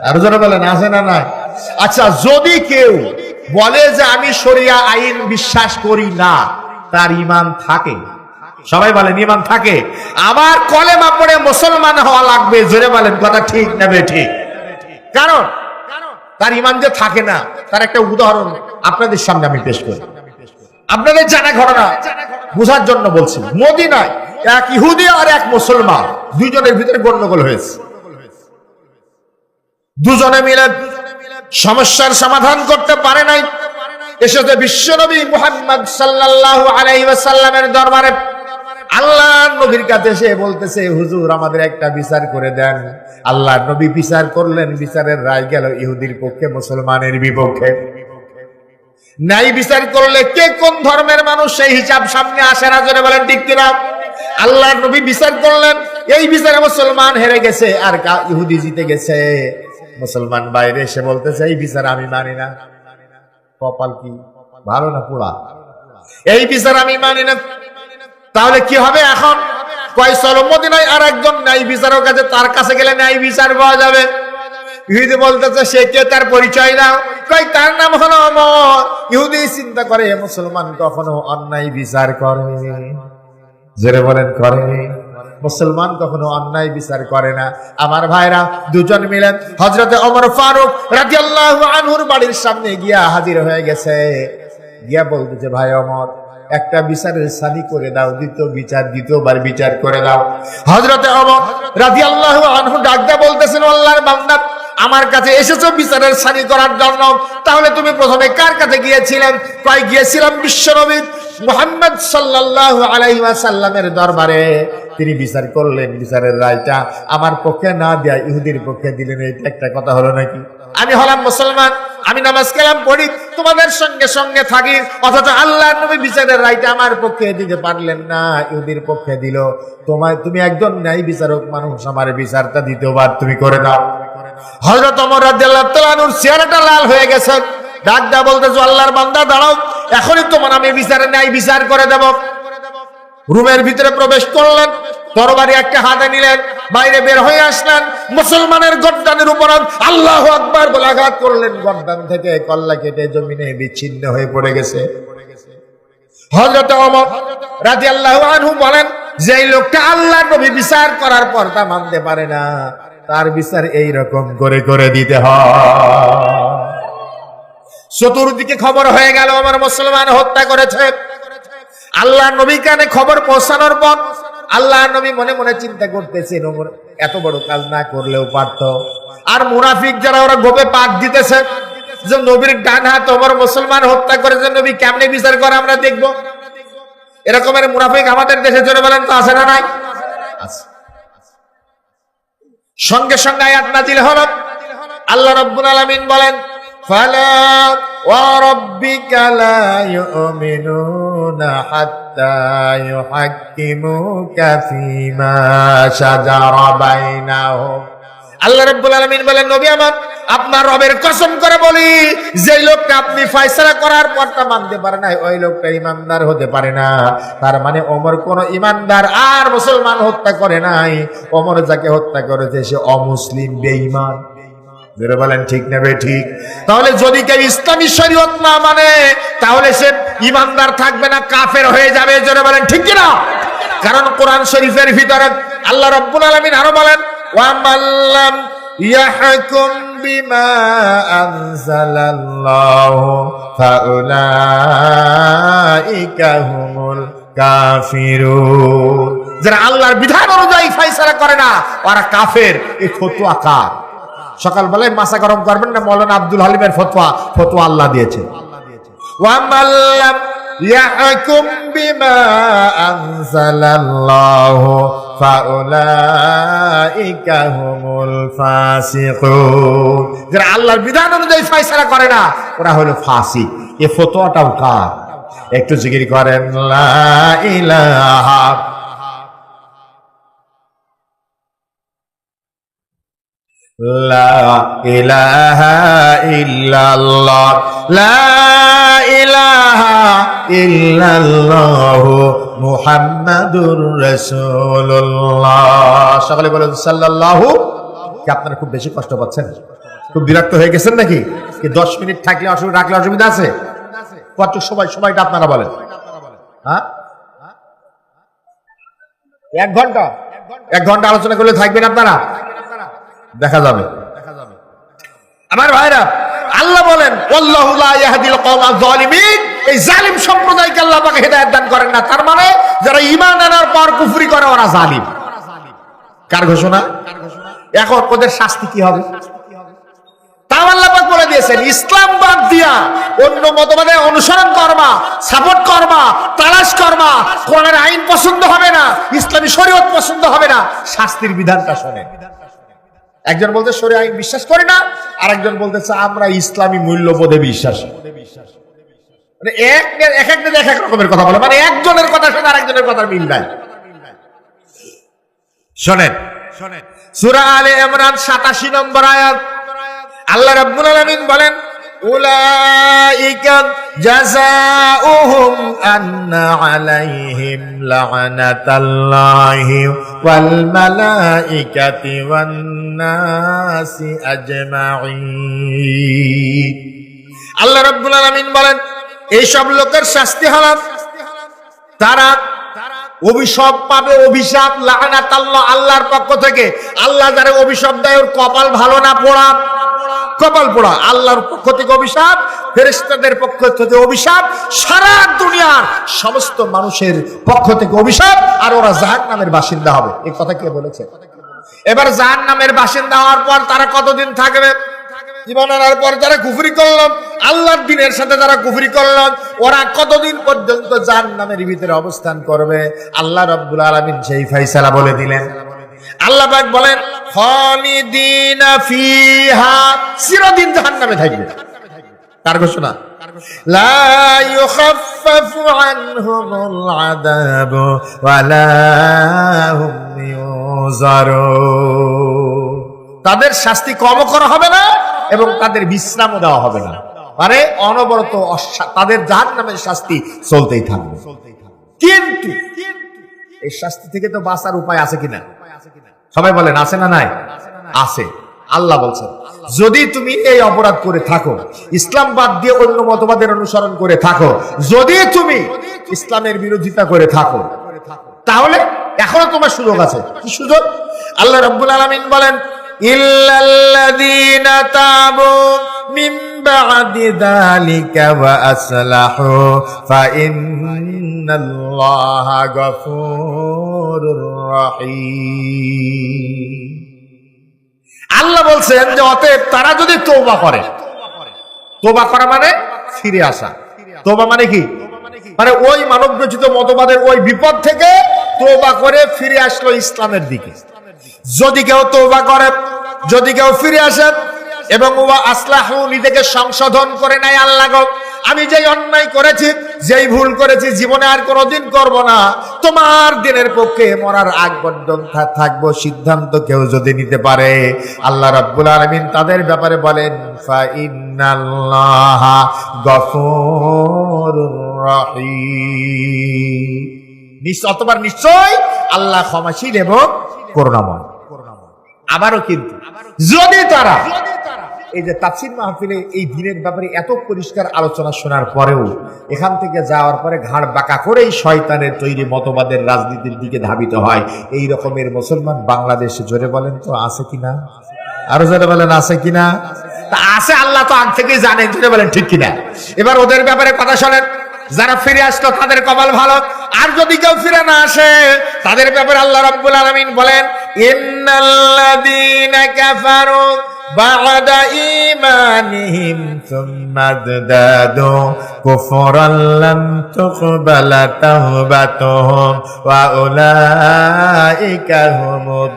আরো যারা বলেন আছে না নাই? আচ্ছা, যদি কেউ বলে যে আমি শরিয়া আইন বিশ্বাস করি না, তার ঈমান থাকে? সবাই বলেন ঈমান থাকে। আমার কলেমা পড়ে মুসলমান হওয়া লাগবে। জোরে বলেন কথা ঠিক না ঠিক? কারণ তার ঈমান যে থাকে না তার একটা উদাহরণ আপনাদের সামনে আমি পেশ করি। আপনাদের জানা ঘটনা বোঝার জন্য বলছি। মদিনায় এক ইহুদি আর এক মুসলমান, দুইজনের ভিতরে গন্ডগোল হয়েছে। দুজনে মিলে সমস্যার সমাধান করতে পারে নাই। এসেছে বিশ্বনবী মুহাম্মদ সাল্লাল্লাহু আলাইহি ওয়াসাল্লামের দরবারে। আল্লাহর নবীর কাছে এসে বলতেছে, হুজুর আমাদের একটা বিচার করে দেন। আল্লাহর নবী বিচার করলেন, বিচারের রায় গেল ইহুদির পক্ষে, মুসলমানের বিপক্ষে। ন্যায় বিচার করলে কে কোন ধর্মের মানুষ সেই হিসাব সামনে আসে না। জোরে বলেন ঠিক কিনা? আল্লাহর নবী বিচার করলেন, এই বিচারে মুসলমান হেরে গেছে আর ইহুদি জিতে গেছে। মুসলমান বাইরে এসে বলতেছে এই বিচার আমি মানি না। কপাল কি ভালো না পোড়া? এই বিচার আমি মানি না। তাহলে কি হবে এখন? কয় চলো মদিনায় আর একজন ন্যায় বিচারক আছে, তার কাছে গেলে ন্যায় বিচার পাওয়া যাবে। ইহুদি বলতেছে সে কে, তার পরিচয় দাও। কয় তার নাম হলো ওমর। ইহুদি চিন্তা করে মুসলমান কখনো অন্যায় বিচার করে? জোরে বলেন করে? মুসলমান কখনো অন্যায় বিচার করে না। আমার ভাইরা, দুজন মিলে হযরতে ওমর ফারুক রাদিয়াল্লাহু আনহুর বাড়ির সামনে গিয়া হাজির হয়ে গেছে। গিয়া বলতেছে, ভাই ওমর, একটা বিচারের সানি করে দাও, দ্বিতীয়বার বিচার করে দাও। হযরতে ওমর রাদিয়াল্লাহু আনহু ডাক দিয়ে বলতেছেন, আল্লাহর বান্দা, আমার কাছে এসেছো বিচারের সানি করার জন্য, তাহলে তুমি প্রথমে কার কাছে গিয়েছিলেন? কয় গিয়েছিলাম বিশ্বনবী মুহাম্মদ সাল্লাল্লাহু আলাইহি ওয়াসাল্লামের দরবারে। তিনি বিচার করলেন, বিচারের রায়টা আমার পক্ষে না দিয়া ইহুদির পক্ষে দিলেন। এটা একটা কথা হলো নাকি? আমি হলাম মুসলমান, আমি নামাজ কালাম পড়ি, তোমাদের সঙ্গে সঙ্গে থাকি, অথচ আল্লাহর নবী বিচারের রায়টা আমার পক্ষে দিতে পারলেন না, ইহুদির পক্ষে দিল। তুমি একজন ন্যায় বিচারক মানুষ, আমার বিচারটা দ্বিতীয়বার তুমি করে দাও। হযরত ওমর রাদিয়াল্লাহু তাআলা আনহুর চেহারাটা লাল হয়ে গেছে। ডাক দা বলতেছে, আল্লাহর বান্দা দাঁড়াও, এখনই তোমার আমি বিচারে ন্যায় বিচার করে দেব। রুমের ভিতরে প্রবেশ করলেন, তরবারি একটা হাতে নিলেন, বাইরে বের হয়ে আসলেন, মুসলমানের গর্দানের উপর আল্লাহু আকবার বলে আঘাত করলেন। গর্দান থেকে কল্লা কেটে জমিনে বিচ্ছিন্ন হয়ে পড়ে গেছে। হযরত ওমর রাদিয়াল্লাহু আনহু বলেন, যে লোকটা আল্লাহর নবী বিচার করার পর তা মানতে পারে না, তার বিচার এই রকম করে করে দিতে হয়। চতুর্দিকে খবর হয়ে গেল আমার মুসলমান হত্যা করেছে। আল্লাহর নবী কানে খবর পৌঁছানোর পর আল্লাহর নবী মনে মনে চিন্তা করতেছেন, ওমর এত বড় কাজ না করলেও পারত। আর মুনাফিক যারা, ওরা গোপে পাক দিতেছে যে নবীর ডান হাত ওমর মুসলমান হত্যা করেছে, নবী কেমনে বিচার করে আমরা দেখব। এরকমের মুনাফিক আমাদের দেশে জোরে বলেন তো আছে না নাই? সঙ্গে সঙ্গে আয়াত নাজিল হলো। আল্লাহ রাব্বুল আলামিন বলেন, ফালা ওয়া রাব্বিকা লা ইউমিনুনা হাত্তা ইউহাক্কিমুকা ফীমা শাজারা বাইনাহুম। আল্লাহ রাব্বুল আলামিন বলেন, নবী আমার, আপনার রবের কসম করে বলি, যে লোকটা আপনি ফয়সালা করার পর তা মানতে পারে না, ওই লোকটা ইমানদার হতে পারে না। তার মানে ওমর কোন ইমানদার আর মুসলমান হত্যা করে নাই। ওমর যাকে হত্যা করেছে সে অমুসলিম, বেঈমান। যারা বলেন ঠিক না ঠিক? তাহলে যদি কেউ ইসলামী শরীয়ত না মানে, তাহলে সে ইমানদার থাকবে না, কাফের হয়ে যাবে। যারা বলেন ঠিক কিনা? কারণ কোরআন শরীফের ভিতরে আল্লাহ রাব্বুল আলামিন আরো বলেন, ওয়া মাল্লাম ইয়াহকুম বিমা আনজালাল্লাহু ফাউলাইকা হুমুল কাফিরুন। যারা আল্লাহর বিধান অনুযায়ী ফয়সালা করে না, ওরা কাফের। এই ফতোয়া কার? সকালবেলায় মাথা গরম করবেন না, মাওলানা আব্দুল হালিমের ফতোয়া আল্লাহ দিয়েছে। ওয়া মাল্লাম ইয়াহকুম বিমা আনজালাল্লাহু ফাউলাইকা হুমুল ফাসিকুন। যারা আল্লাহর বিধান অনুযায়ী ফয়সালা করে না, ওরা হলো ফাসিক। এই ফতোয়াটাও কার? একটু জিকির করেন, লা ইলাহা লা ইলাহা ইল্লাল্লাহ, লা ইলাহা ইল্লাল্লাহু মুহাম্মাদুর রাসূলুল্লাহ। সকলে বলেন সাল্লাল্লাহু। কি আপনারা খুব বেশি কষ্ট পাচ্ছেন? খুব বিরক্ত হয়ে গেছেন নাকি? কি 10 মিনিট থাকলে অসুবিধা, রাখলে অসুবিধা আছে? কত সময়টা আপনারা বলেন? হ্যাঁ, 1 ঘন্টা। 1 ঘন্টা আলোচনা করলে থাকবেন আপনারা? দেখা যাবে। আমার ভাইরা, আল্লাহ বলেন, আল্লাহু লা ইয়াহদিল কওমাজ যালিমিন। এই জালিম সম্প্রদায়কে আল্লাহ পাক হেদায়েত দান করেন না। তার মানে যারা ঈমান আনার পর কুফরি করে, ওরা জালিম। কার ঘোষণা? এখন ওদের শাস্তি কি হবে? তাও আল্লাহ পাক বলে দিয়েছেন, ইসলাম বাদ দিয়া অন্য মতবাদে অনুসরণ করবা, সাপোর্ট করবা, তালাশ করবা, কোরআনের আইন পছন্দ হবে না, ইসলামী শরীয়ত পছন্দ হবে না, শাস্তির বিধানটা শোনেন। একজন বলতে শরীয়ত আইন বিশ্বাস করে না, আর একজন বলতেছে আমরা ইসলামী মূল্যবোধে বিশ্বাসী। মানে এক এক রকমের কথা বলে, মানে একজনের কথা শুনে আর একজনের কথা মিল নাই। শোনেন, সূরা আলে ইমরান 87 নম্বর আয়াত। আল্লাহ রাব্বুল আলামিন বলেন, উলাইকা জাযাউহুম আন্না আলাইহিম লা'নাতাল্লাহি ওয়াল মালাইকাতি ওয়ান নাসি আজমাঈন। আল্লাহ রাব্বুল আলামিন বলেন, এই সব লোকের শাস্তি হলো তারা অভিশাপ পাবে। অভিশাপ লা'নাতাল্লাহ, আল্লাহর পক্ষ থেকে। আল্লাহ যারা অভিশাপ দেয় ওর কপাল ভালো না পোড়া? কপাল পোড়া। আল্লাহর পক্ষ থেকে অভিশাপ, ফেরেশতাদের পক্ষ থেকে অভিশাপ, সারা দুনিয়ার সমস্ত মানুষের পক্ষ থেকে অভিশাপ, আর ওরা জাহান্নামের বাসিন্দা হবে। এই কথা কে বলেছে? এবার জাহান্নামের বাসিন্দা হওয়ার পর তারা কতদিন থাকবে? জীবন আনার পর যারা কুফরি করল, আল্লাহর দ্বীনের সাথে যারা কুফরি করল, ওরা কতদিন পর্যন্ত জাহান্নামের ভিতরে অবস্থান করবে? আল্লাহ রাব্বুল আলামিন সেই ফয়সালা বলে দিলেন। আল্লাহ পাক বলেন, খালিদিনা ফিহা, চিরদিন জাহান্নামে থাকবে। কার ঘোষণা? লা ইউখাফফাফু আনহুমুল আযাবু ওয়া লা হুম ইউযারুন। তাদের শাস্তি কম করা হবে না এবং তাদের বিশ্রামও দেওয়া হবে না। মানে অনবরত তাদের জাহান্নামের শাস্তি চলতেই থাকবে। কিন্তু এই শাস্তি থেকে তো বাঁচার উপায় আছে কিনা? সবাই বলেন, আছে না নাই? আছে। আল্লাহ বলছেন, যদি তুমি এই অপরাধ করে থাকো, ইসলাম বাদ দিয়ে অন্য মতবাদের অনুসরণ করে থাকো, যদি তুমি ইসলামের বিরোধিতা করে থাকো, তাহলে এখনো তোমার সুযোগ আছে। কি সুযোগ? আল্লাহ রাব্বুল আলামিন বলেন, ইল্লাল্লাযীনা তাবু মিন বা'দি যালিকা ওয়া আসলাহু ফাইন্নাল্লাহা গফুরুর রহিম। আল্লাহ বলছেন যে অতএব তারা যদি তওবা করে, তওবা করা মানে ফিরে আসা। তওবা মানে কি? মানে ওই মানবরচিত মতবাদের ওই বিপদ থেকে তওবা করে ফিরে আসলো ইসলামের দিকে। যদি কেউ তওবা করে, যদি কেউ ফিরে আসে এবং ওয়া আসলাহু, নিজেকে সংশোধন করে নেয়, আল্লাহ গো আমি যেই অন্যায় করেছি, যেই ভুল করেছি, জীবনে আর কোনোদিন করব না, তোমার দিনের পক্ষে মরার আগ পর্যন্ত থাকবো, সিদ্ধান্ত কেউ যদি নিতে পারে, আল্লাহ রাব্বুল আলামিন তাদের ব্যাপারে বলেন, ফা ইন্নাল্লাহা গফুরুর রহিম। অতঃপর নিশ্চয় আল্লাহ ক্ষমাশীল এবং করুণাময়। আবারও কিন্তু যদি তারা এই যে তাফসীর মাহফিলে এই দিনের ব্যাপারে এত পরিষ্কার আলোচনা শোনার পরেও এখান থেকে যাওয়ার পরে ঘাড় বাঁকা করেই শয়তানের তৈরি মতবাদের রাজনীতির দিকে ধাবিত হয়, এই রকমের মুসলমান বাংলাদেশে জোরে বলেন তো আছে কিনা? আরো জোরে বলেন, আছে কিনা? তা আছে, আল্লাহ তো আগ থেকেই জানেন, জোরে বলেন ঠিক কিনা? এবার ওদের ব্যাপারে কথা শোনেন। যারা ফিরে আসলো তাদের কপাল ভালো, আর যদি কেউ ফিরে না আসে তাদের ব্যাপারে আল্লাহ রাব্বুল আলামিন বলেন, ইন্নাল্লাযীনা কাফারু বা'দা ঈমানিহিম সুম্মা যাদাদু কুফরান লাম তুকবালা তাওবাতুহুম ওয়া উলাইকা হুমুদ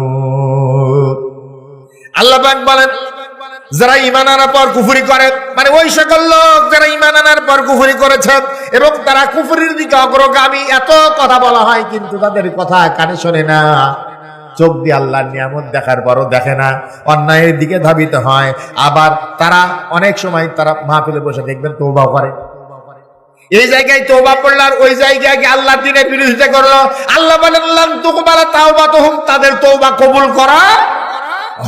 দাল্লুন। আল্লাহ পাক বলেন, যারা ঈমান আনার পর কুফরি করে, মানে ওই সকল লোক যারা ঈমান আনার পর কুফরি করেছে এবং তারা কুফরির দিকে অগ্রগামী, এত কথা বলা হয় কিন্তু তাদের কথা কানে শোনে না, চোখ দিয়ে আল্লাহর নিয়ামত দেখার পরও দেখে না, অন্যায়ের দিকে ধাবিত হয়। আবার তারা অনেক সময় তারা মাহফিলে বসে দেখবেন তওবা করে, এই জায়গায় তওবা করলো আর ওই জায়গায় গিয়ে আল্লাহর দ্বীনের বিরোধিতা করলো। আল্লাহ বলেন, লাম তুকবালা তাওবাতুহুম, তাদের তওবা কবুল করা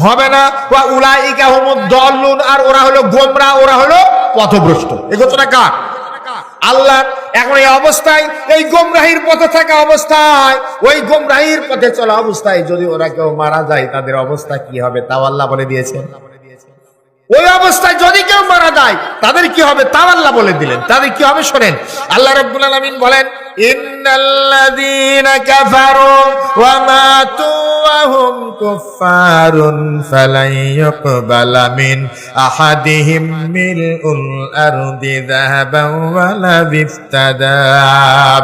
হবে না। ওয়া উলাইকা হুমুদ দাল্লুন, আর ওরা হলো গোমরা, ওরা হলো পথভ্রষ্ট। এই ঘটনা কার? আল্লাহ। এখন এই অবস্থায়, এই গোমরাহির পথে থাকা অবস্থায়, ওই গোমরাহির পথে চলা অবস্থায় যদি ওরা কেউ মারা যায় তাদের অবস্থা কি হবে তাও আল্লাহ বলে দিয়েছেন। ওই অবস্থায় যদি কেউ মারা যায় তাদের কি হবে তাও আল্লাহ বলে দিলেন। তাদের কি হবে শোনেন, আল্লাহ রাব্বুল আলামিন বলেন, ইন্নাল্লাযীনা কাফারু ওয়া মাতু ওয়া হুম কুফফারুন ফালান ইউকবালা মিন আহাদিহিম মিলউল আরদি যাহাবান ওয়া লা ইফতাদা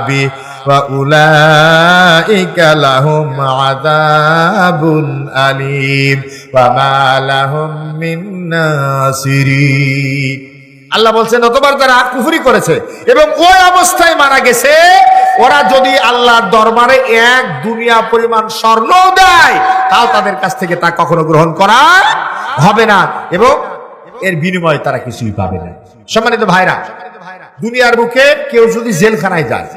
বি ওয়া উলাইকা লাহুম আযাবুন আলীম ওয়া মা লাহুম মিন নাসিরিন। আল্লাহ বলছেন অতবার তারা কুফরি করেছে এবং ওই অবস্থায় মারা গেছে। ওরা যদি আল্লাহর দরবারে এক দুনিয়া পরিমাণ স্বর্ণ দেয় তাও তাদের কাছ থেকে তা কখনো গ্রহণ করা হবে না এবং এর বিনিময়ে তারা কিছুই পাবে না। সম্মানিত ভাইরা, দুনিয়ার বুকে কেউ যদি জেলখানায় যায়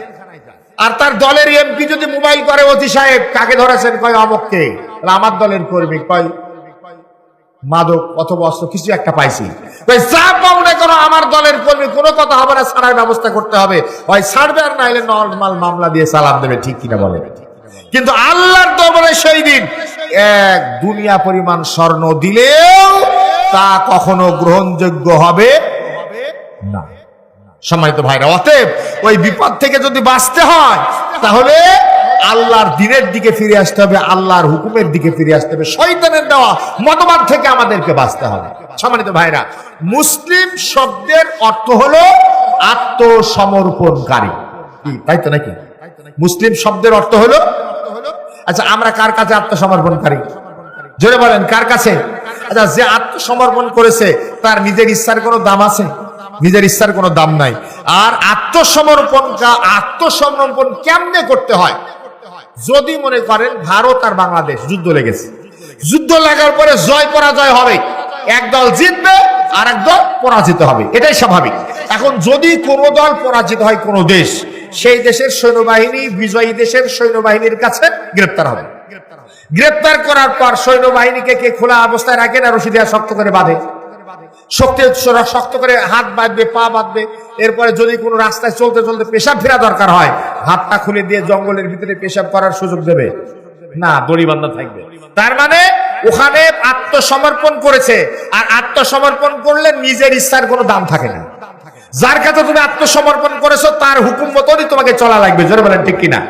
আর তার দলের এমপি যদি মোবাইল করে, অতি সাহেব কাকে ধরেছেন, কয় অমককে, আমার দলের কর্মী, কয় মাদক অথবা অস্ত্র কিছু একটা পাইছি, যা পাও না করো আমার দলের কর্মী, কোনো কথা হবে না, ছাড়ার ব্যবস্থা করতে হবে, হয় ছাড়বে আর নাইলে নরমাল মামলা দিয়ে সালাম দেবে, ঠিক কিনা বলে। কিন্তু আল্লাহর দরবারে সেই দিন এক দুনিয়া পরিমাণ স্বর্ণ দিলেও তা কখনো গ্রহণযোগ্য হবে না। সম্মানিত ভাইরা, অতএব ওই বিপদ থেকে যদি বাঁচতে হয় তাহলে আল্লাহর দ্বীনের দিকে ফিরে আসতে হবে, আল্লাহর হুকুমের দিকে ফিরে আসতে হবে, শয়তানের দেওয়া মতবাদ থেকে আমাদেরকে বাঁচতে হবে। সম্মানিত ভাইরা, মুসলিম শব্দের অর্থ হলো আত্মসমর্পণকারী, তাই তো নাকি? মুসলিম শব্দের অর্থ হলো, আচ্ছা আমরা কার কাছে আত্মসমর্পণকারী? জোরে বলেন, কার কাছে? আচ্ছা, যে আত্মসমর্পণ করেছে তার নিজের ইচ্ছার কোনো দাম আছে? নিজের ইচ্ছার কোনো দাম নাই। আর আত্মসমর্পণ কেমনে করতে হয়? যদি মনে করেন ভারত আর বাংলাদেশ যুদ্ধ লেগেছে, যুদ্ধ লাগার পরে জয় পরাজয় হবে, একদল জিতবে আর একদল পরাজিত হবে, এটাই স্বাভাবিক। এখন যদি কোনো দল পরাজিত হয় কোনো দেশ, সেই দেশের সৈন্যবাহিনী বিজয়ী দেশের সৈন্যবাহিনীর কাছে গ্রেপ্তার হবে। গ্রেপ্তার করার পর সৈন্যবাহিনীকে কে খোলা অবস্থায় রাখে না রশি দিয়ে শক্ত করে বাঁধে, শক্ত করে হাত বাঁধবে, পা বাঁধবে। এরপরে যদি কোনো রাস্তায় চলতে চলতে পেশাব ফেরা দরকার হয়, হাতটা খুলে দিয়ে জঙ্গলের ভিতরে পেশাব করার সুযোগ দেবে না, দড়ি বাঁধা থাকবে। তার মানে ওখানে আত্মসমর্পণ করেছে, আর আত্মসমর্পণ করলে নিজের ইচ্ছার কোনো দাম থাকে না। যার কাছে তুমি আত্মসমর্পণ করেছো তার হুকুম মতনই তোমাকে চলা লাগবে, জোরে বলেন ঠিক কিনা?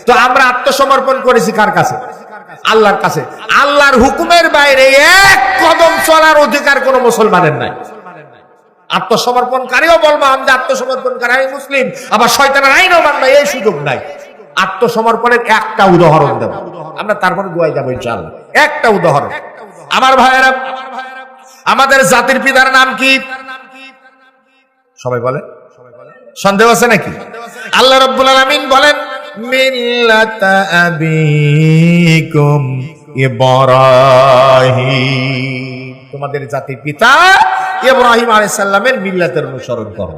তো আমরা আত্মসমর্পণ করেছি কার কাছে? আল্লাহর কাছে। আল্লাহর হুকুমের বাইরে এক কদম চলার অধিকার কোন মুসলমানের নাই। আত্মসমর্পণকারীও বলবো আমি আত্মসমর্পণকারী, আমি মুসলিম, আবার শয়তানের আইনও মানব, এই সুযোগ নাই। আত্মসমর্পণের একটা উদাহরণ দেব, আমরা তারপরে দোয়ায় যাবো ইনশাআল্লাহ। একটা উদাহরণ, আমার ভাইয়েরা, আমাদের জাতির পিতার নাম কি? সবাই বলে, সন্দেহ আছে নাকি? আল্লাহ রাব্বুল আলামিন বলেন মিল্লাতা আবিকুম ইব্রাহিম, তোমাদের জাতির পিতা ইব্রাহিম আলাইহিস সালামের মিল্লাতের অনুসরণ করো।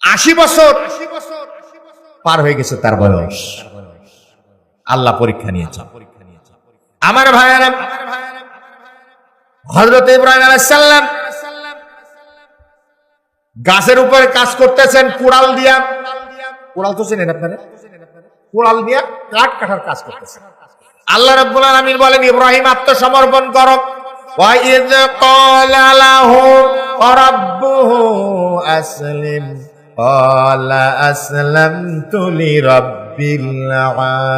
80 বছর পার হয়ে গেছে তার বয়স, আল্লাহ পরীক্ষা নিয়েছে। আমার ভাইয়েরা, হযরত ইব্রাহিম আলাইহিস সালাম গাছের উপরে কাজ করতেছেন কুড়াল দিয়া, কুড়াল তো চেনেন আপনারা, কুড়াল দিয়া কাঠ কাটার কাজ করতেছেন। আল্লাহ রাব্বুল আলামিন বলেন ইব্রাহিম আত্মসমর্পণ করো। ওয়া ইয ক্বালা লাহু রাব্বুহু আসলিম ক্বালা আসলামতু লিরাব্বিল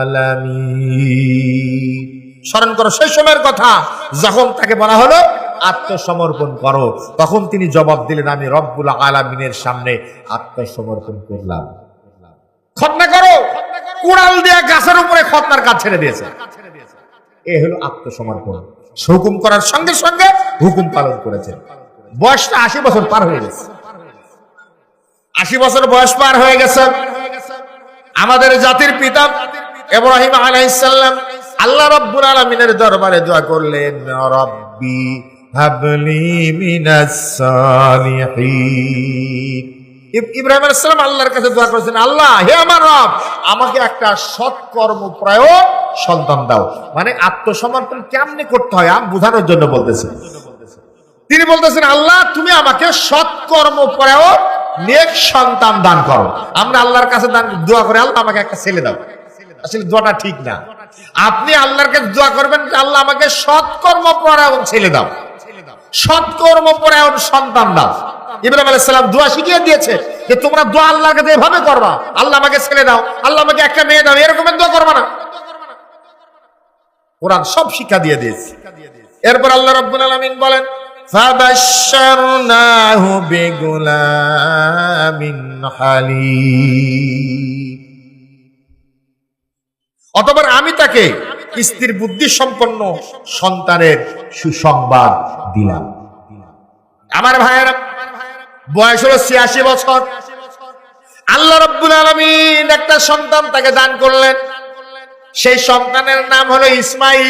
আলামিন। স্মরণ করো সেই সময়ের কথা যখন তাকে বলা হলো আত্মসমর্পণ করো, তখন তিনি জবাব দিলেন আমি রব্বুল আলামিনের সামনে আত্মসমর্পণ করলাম। খতনা করো, কুড়াল দিয়ে গাছের উপরে খতনার কাজ ছেড়ে দিয়েছে। এ হলো আত্মসমর্পণ। হুকুম করার সঙ্গে সঙ্গে হুকুম পালন করেছেন। বয়সটা 80 বছর পার হয়ে গেছে, 80 বছর বয়স পার হয়ে গেছে। আমাদের জাতির পিতা ইব্রাহিম আলাইহিস সালাম আল্লাহ রাব্বুল আলামিনের দরবারে দোয়া করলেন রব্বি হাবলি মিনাস সালিহিন। ইব্রাহিম আলাইহিস সালাম আল্লাহর কাছে দোয়া করেছেন, আল্লাহ হে আমার রব, আমাকে একটা সৎকর্মপ্রায় সন্তান দাও। মানে আত্মসমর্পণ কেমনে করতে হয় আমি বোঝানোর জন্য বলতেছি। তিনি বলতেছেন আল্লাহ তুমি আমাকে সৎকর্মপ্রায় নেক সন্তান দান করো। আমরা আল্লাহর কাছে দোয়া করে আল্লাহ আমাকে একটা ছেলে দাও, আসলে দোয়াটা ঠিক না। আপনি আল্লাহর কাছে দোয়া করবেন আল্লাহ আমাকে সৎকর্মপরায়ণ ছেলে দাও, সৎকর্মপরায়ণ সন্তান দাও। ইব্রাহিম আলাইহিস সালাম দোয়া শিখিয়ে দিয়েছে যে তোমরা দোয়া আল্লাহর কাছে এভাবে করবা, আল্লাহ আমাকে ছেলে দাও, আল্লাহ আমাকে একটা মেয়ে দাও, এরকমের দোয়া করবা না। কোরআন সব শিক্ষা দিয়ে দিয়েছে। এরপর আল্লাহ রাব্বুল আলামিন বলেন ফাবাশশারনাহু বিগুলামিন হালিম, অতঃপর আমি তাকে স্থির বুদ্ধি সম্পন্ন সন্তানের সুসংবাদ দিলাম। আমার ভাইয়েরা, বয়স হলো 86 বছর। আল্লাহ রাব্বুল আলামিন একটা সন্তান তাকে দান করলেন। সেই সন্তানের নাম হলো ইসমাইল।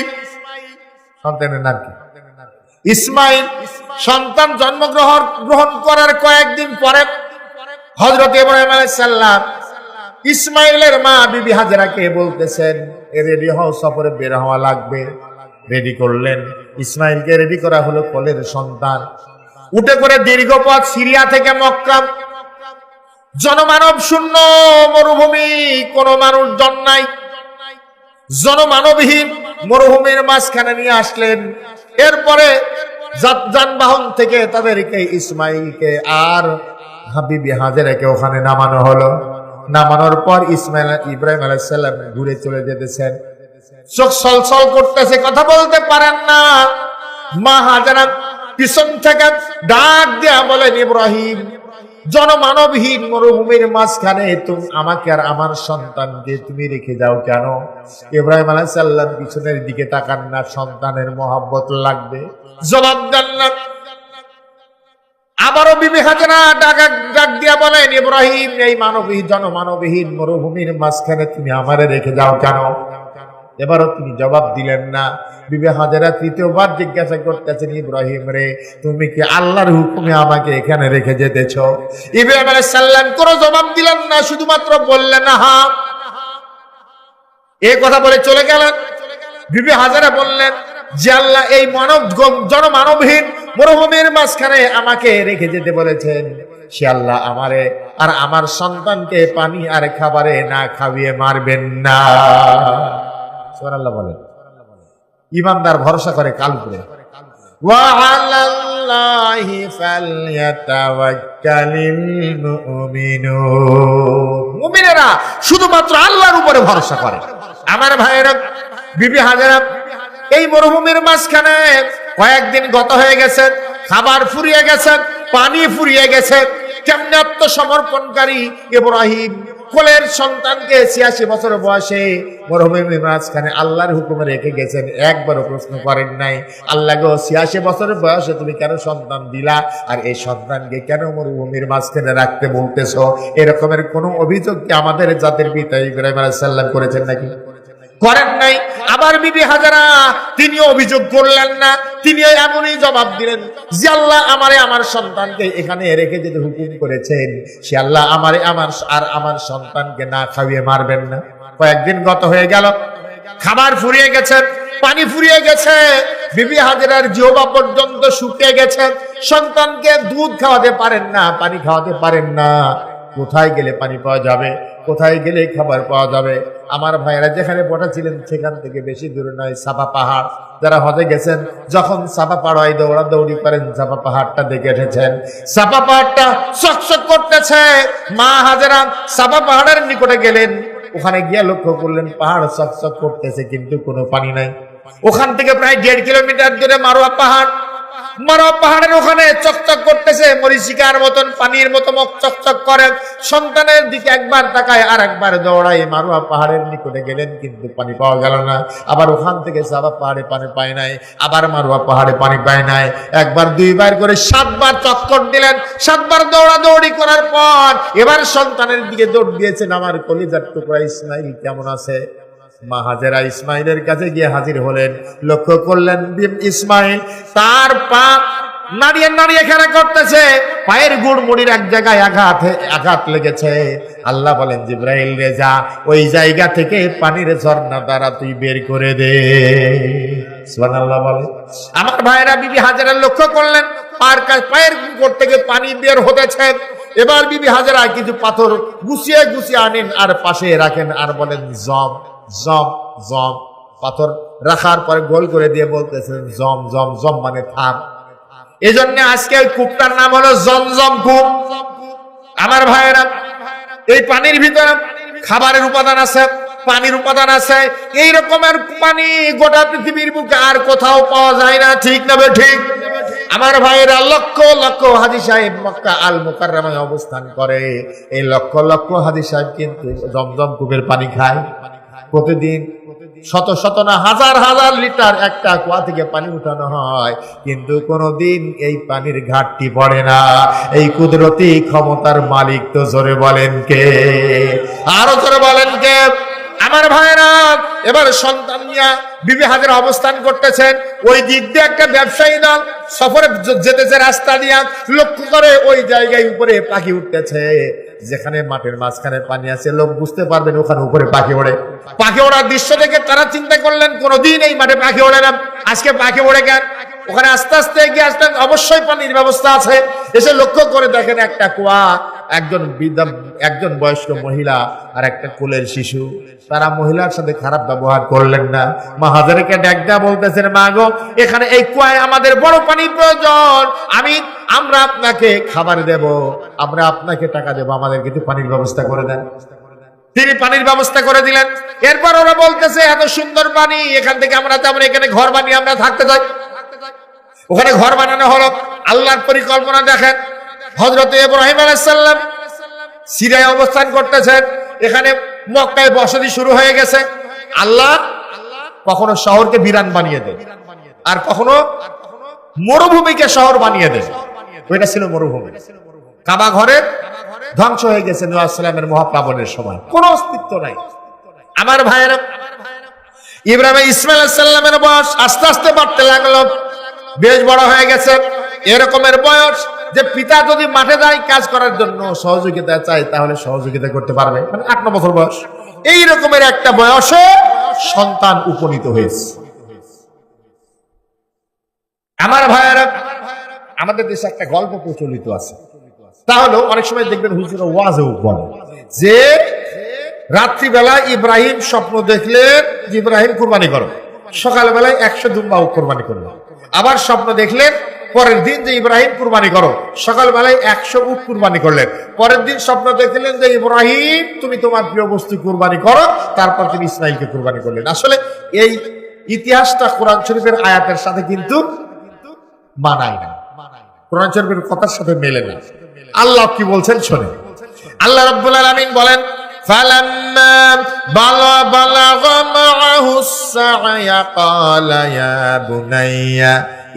সন্তানের নাম কি? ইসমাইল। সন্তান জন্মগ্রহণ করার কয়েকদিন পরে হযরত ইব্রাহিম আলাইহিস সালাম ইসমাইলের মা বিবি হাজেরাকে বলতেছেন, রেডি হও, সফরে বের হওয়া লাগবে। রেডি করলেন। ইসমাইলকে রেডি করা হলো, কোলের সন্তান। উঠে করে দীর্ঘ পথ, সিরিয়া থেকে মক্কা, জনমানব শূন্য মরুভূমি, কোনো মানুষজন নাই, জনমানবহীন মরুভূমির মাঝখানে নিয়ে আসলেন। এরপরে যানবাহন থেকে তাদেরকে, ইসমাইলকে আর বিবি হাজেরাকে ওখানে নামানো হলো। নামানোর পর ইব্রাহিম আলাইহিস সালাম ঘুরে চলে যেতেছেন। চোখ ছলছল করতেছে, কথা বলতে পারেন না। মা হাজেরা পিছন থেকে ডাক দেয়া বলেন, ইব্রাহিম, জনমানবহীন মরুভূমির মাঝখানে তুমি আমাকে আর আমার সন্তানকে তুমি রেখে যাও কেন? ইব্রাহিম আলাইহিস সালাম পিছনের দিকে তাকান না, সন্তানের মহব্বত লাগবে, জবাব দেন না। আবারও বিবি হাজেরা ডাক দিয়া বলেন, ইব্রাহিম, এই জনমানবহীন মরুভূমির মাঝখানে তুমি আমারে রেখে যাও কেন? এবারও তিনি জবাব দিলেন না। বিবি হাজেরা তৃতীয়বার জিজ্ঞাসা করতেছেন, ইব্রাহিম রে, তুমি কি আল্লাহর হুকুমে আমাকে এখানে রেখে যেতেছ? ইব্রাহিম আলাইহিস সালাম কোনো জবাব দিলেন না, শুধুমাত্র বললেন হ্যাঁ। এই কথা বলে চলে গেলেন। বিবি হাজেরা বললেন যে, আল্লাহ এই জনমানবহীন মরুভূমির মাঝখানে আমাকে রেখে যেতে বলেছেন, সে আল্লাহ আমারে আর আমার সন্তানকে পানি আর খাবারে না খাওয়িয়ে মারবেন না। সুবহানাল্লাহ বলেন। ইমানদার ভরসা করে কাল উপরে। ওয়া আলাল্লাহি ফালইয়াতাওয়াক্কালিল মুমিনুন। মুমিনেরা শুধুমাত্র আল্লাহর উপরে ভরসা করে। আমার ভাইয়েরা, বিবি হাজেরা এই মরুভূমির মাঝখানে কয়েকদিন গত হয়ে গেছে, খাবার ফুরিয়ে গেছে, পানি ফুরিয়ে গেছে। কেমনে আত্মসমর্পণকারী ইব্রাহিম কোলের সন্তানকে 86 বছর বয়সে মরুভূমির মাঝখানে আল্লাহর হুকুমে রেখে গেছেন। একবারও প্রশ্ন করেন নাই, আল্লাহ গো, 86 বছরের বয়সে তুমি কেন সন্তান দিলা, আর এই সন্তানকে কেন মরুভূমির মাঝখানে রাখতে বলতেছো? এরকমের কোন অভিযোগ কি আমাদের জাতির পিতা ইব্রাহিম আলাইহিস সালাম করেছেন নাকি? করেন নাই। আবার বিবি হাজেরা তিনিও অভিযোগ করলেন না, তিনিও এমনই জবাব দিলেন যে, আল্লাহ আমারে আমার সন্তানকে এখানে রেখে যেতে হুকুম করেছেন, সে আল্লাহ আমারে আমার সন্তানকে না খাইয়ে মারবেন না। কয়েকদিন গত হয়ে গেল, খাবার ফুরিয়ে গেছে, পানি ফুরিয়ে গেছে, বিবি হাজেরার জিহ্বা পর্যন্ত শুকিয়ে গেছে। সন্তানকে দুধ খাওয়াতে পারেন না, পানি খাওয়াতে পারেন না। কোথায় গেলে পানি পাওয়া যাবে, কোথায় গেলে খাবার পাওয়া যাবে? আমার ভাইয়েরা যেখানে পাঠাচ্ছিলেন সেখান থেকে বেশি দূরে নয়, সাফা পাহাড়। যারা হজে গেছেন, যখন সাফা পাহাড়ে দৌড়াদৌড়ি করেন, সাফা পাহাড়টা দেখে এসেছেন। সাফা পাহাড়টা চকচক করতেছে। মা হাজেরা সাফা পাহাড়ের নিকটে গেলেন, ওখানে গিয়ে লক্ষ্য করলেন পাহাড় চকচক করতেছে, কিন্তু কোনো পানি নাই। ওখান থেকে প্রায় 1.5 কিলোমিটার দূরে মারোয়া পাহাড়। মারোয়া পাহাড়ের ওখানে চকচক করতেছে, মরিচিকার মতন পানির মতো মুখ চকচক করে। সন্তানের দিকে একবার তাকায় আর একবার দৌড়ায়। মারোয়া পাহাড়ের নিকটে গেলেন, কিন্তু পানি পাওয়া গেল না। আবার ওখান থেকে সাফা পাহাড়ে পানি পায় নাই, আবার মারোয়া পাহাড়ে পানি পায় নাই। একবার দুইবার করে 7 বার চক্কর দিলেন। 7 বার দৌড়াদৌড়ি করার পর এবার সন্তানের দিকে দৌড় দিয়েছেন, আমার কলিজার টুকরা ইসমাইল কেমন আছে? মা হাজেরা ইসমাইলের কাছে গিয়ে হাজির হলেন। লক্ষ্য করলেন ইসমাইল তার পা নাড়িয়ে নাড়িয়ে খেলা করতেছে, পায়ের গুড় মুড়ির এক জায়গায় আঘাত লেগেছে। আল্লাহ বলেন, জিবরাইল রে, যা ওই জায়গা থেকে পানির ঝর্ণা দ্বারা তুই বের করে দে। সুবহানাল্লাহ বলে। আমার ভাইরা, বিবি হাজেরা লক্ষ্য করলেন পায়ের উপর থেকে পানি বের হতেছে। এবার বিবি হাজেরা কিছু পাথর গুছিয়ে গুছিয়ে আনেন আর পাশে রাখেন আর বলেন, জম জম জম। পাথর রাখার পরে গোল করে দিয়ে বলতেছেন, জম জম জম মানে থাম। এজন্য আজকে ওই কূপটার নাম হলো জমজম কূপ। আমার ভাইয়েরা, এই পানির ভিতরে খাবারের উপাদান আছে, পানির উপাদান আছে। এই রকমের পানি গোটা পৃথিবীর বুকে আর কোথাও পাওয়া যায় না, ঠিক না ঠিক? আমার ভাইয়েরা, লক্ষ লক্ষ হাজী সাহেব মক্কা আল মুকাররমায় অবস্থান করে। এই লক্ষ লক্ষ হাজী সাহেব কিন্তু জমজম কূপের পানি খায়। প্রতিদিন শত শত না হাজার হাজার লিটার একটা কুয়া থেকে পানি উঠানো হয়, কিন্তু কোনোদিন এই পানির ঘাটতি পড়ে না। এই কুদরতি ক্ষমতার মালিক তো জোরে বলেন কে? আরো জোরে বলেন কে? আমার ভাইরা, এবার সন্তান নিয়ে বিবি হাজার অবস্থান করতেছেন। ওই দিক দিয়ে একটা ব্যবসায়ী দল সফরে যেতেছে, রাস্তা দিয়ে লক্ষ্য করে ওই জায়গায় উপরে পাখি উঠতেছে। যেখানে মাঠের মাঝখানে পানি আছে, লোক বুঝতে পারবেন ওখানে উপরে পাখি ওড়ে। পাখি ওড়ার দৃশ্য দেখে তারা চিন্তা করলেন কোনোদিন এই মাঠে পাখি ওড়ে না, আজকে পাখি ওড়ে কেন? ওখানে আস্তে আস্তে এগিয়ে আসলেন, অবশ্যই পানির ব্যবস্থা আছে। এসে লক্ষ্য করে দেখেন একটা কুয়া, একজন বয়স্ক মহিলা আর একটা কোলের শিশু। তারা মহিলার সাথে খারাপ ব্যবহার করলেন না। মা হাজারকে ডাকদা বলতেছেন, মা গো, এখানে এই কুয়ায় আমাদের বড় পানি প্রয়োজন, আমরা আপনাকে খাবার দেব, আমরা আপনাকে টাকা দেব, আমাদের কিছু পানির ব্যবস্থা করে দেন। তিনি পানির ব্যবস্থা করে দিলেন। এরপর ওরা বলতেছে, এত সুন্দর পানি, এখান থেকে আমরা তেমন এখানে ঘর বানিয়ে আমরা থাকতে চাই। ওখানে ঘর বানানো হলো। আল্লাহর পরিকল্পনা দেখেন, হযরত ইব্রাহিম আলাইহিস সালাম সিরিয়ায় অবস্থান করতেছেন, এখানে মক্কায় বসতি শুরু হয়ে গেছে। আল্লাহ কখনো শহরকে বিরান বানিয়ে দেন, আর কখনো মরুভূমিকে শহর বানিয়ে দেন। ওইটা ছিল মরুভূমি। কাবা ঘরের ধ্বংস হয়ে গেছে নূহ আলাইহিস সালামের মহাপ্লাবনের সময়, কোনো অস্তিত্ব নাই। আমার ভাইয়েরা, ইব্রাহিম ইসমাইল আলাইহিস সালামের বয়স আস্তে আস্তে বাড়তে লাগলো, বেশ বড় হয়ে গেছে। এরকমের বয়স যে পিতা যদি মাঠে যায় কাজ করার জন্য সহযোগিতা চায়, তাহলে সহযোগিতা করতে পারবে, মানে 8-9 বছর বয়স। এই রকমের একটা বয়সে সন্তান উপনীত হয়েছে। আমার ভাইয়েরা, আমাদের দেশে একটা গল্প প্রচলিত আছে, তাহলে অনেক সময় দেখবেন হুজুর ওয়াজেও বলে যে রাত্রিবেলা ইব্রাহিম স্বপ্ন দেখলেন যে ইব্রাহিম কুরবানি করো, সকালবেলায় 100 দুম্বা কুরবানি করলো। আবার স্বপ্ন দেখলেন পরের দিন যে ইব্রাহিম কুরবানি করো, সকালবেলায় 100 উট কুরবানি করলেন। পরের দিন স্বপ্ন দেখলেন যে ইব্রাহিম তুমি তোমার প্রিয় বস্তু কুরবানি করো, তারপর তিনি ইসমাইলকে কুরবানি করলেন। আসলে এই ইতিহাসটা কোরআন শরীফের আয়াতের সাথে কিন্তু মানায় না, কোরআন শরীফের কথার সাথে মেলে না। আল্লাহ কি বলছেন শোনেন। আল্লাহ রাব্বুল আলামিন বলেন, فَلَمَّا بَلَغَ مَعَهُ السَّعْيَ قَالَ يَا بُنَيَّ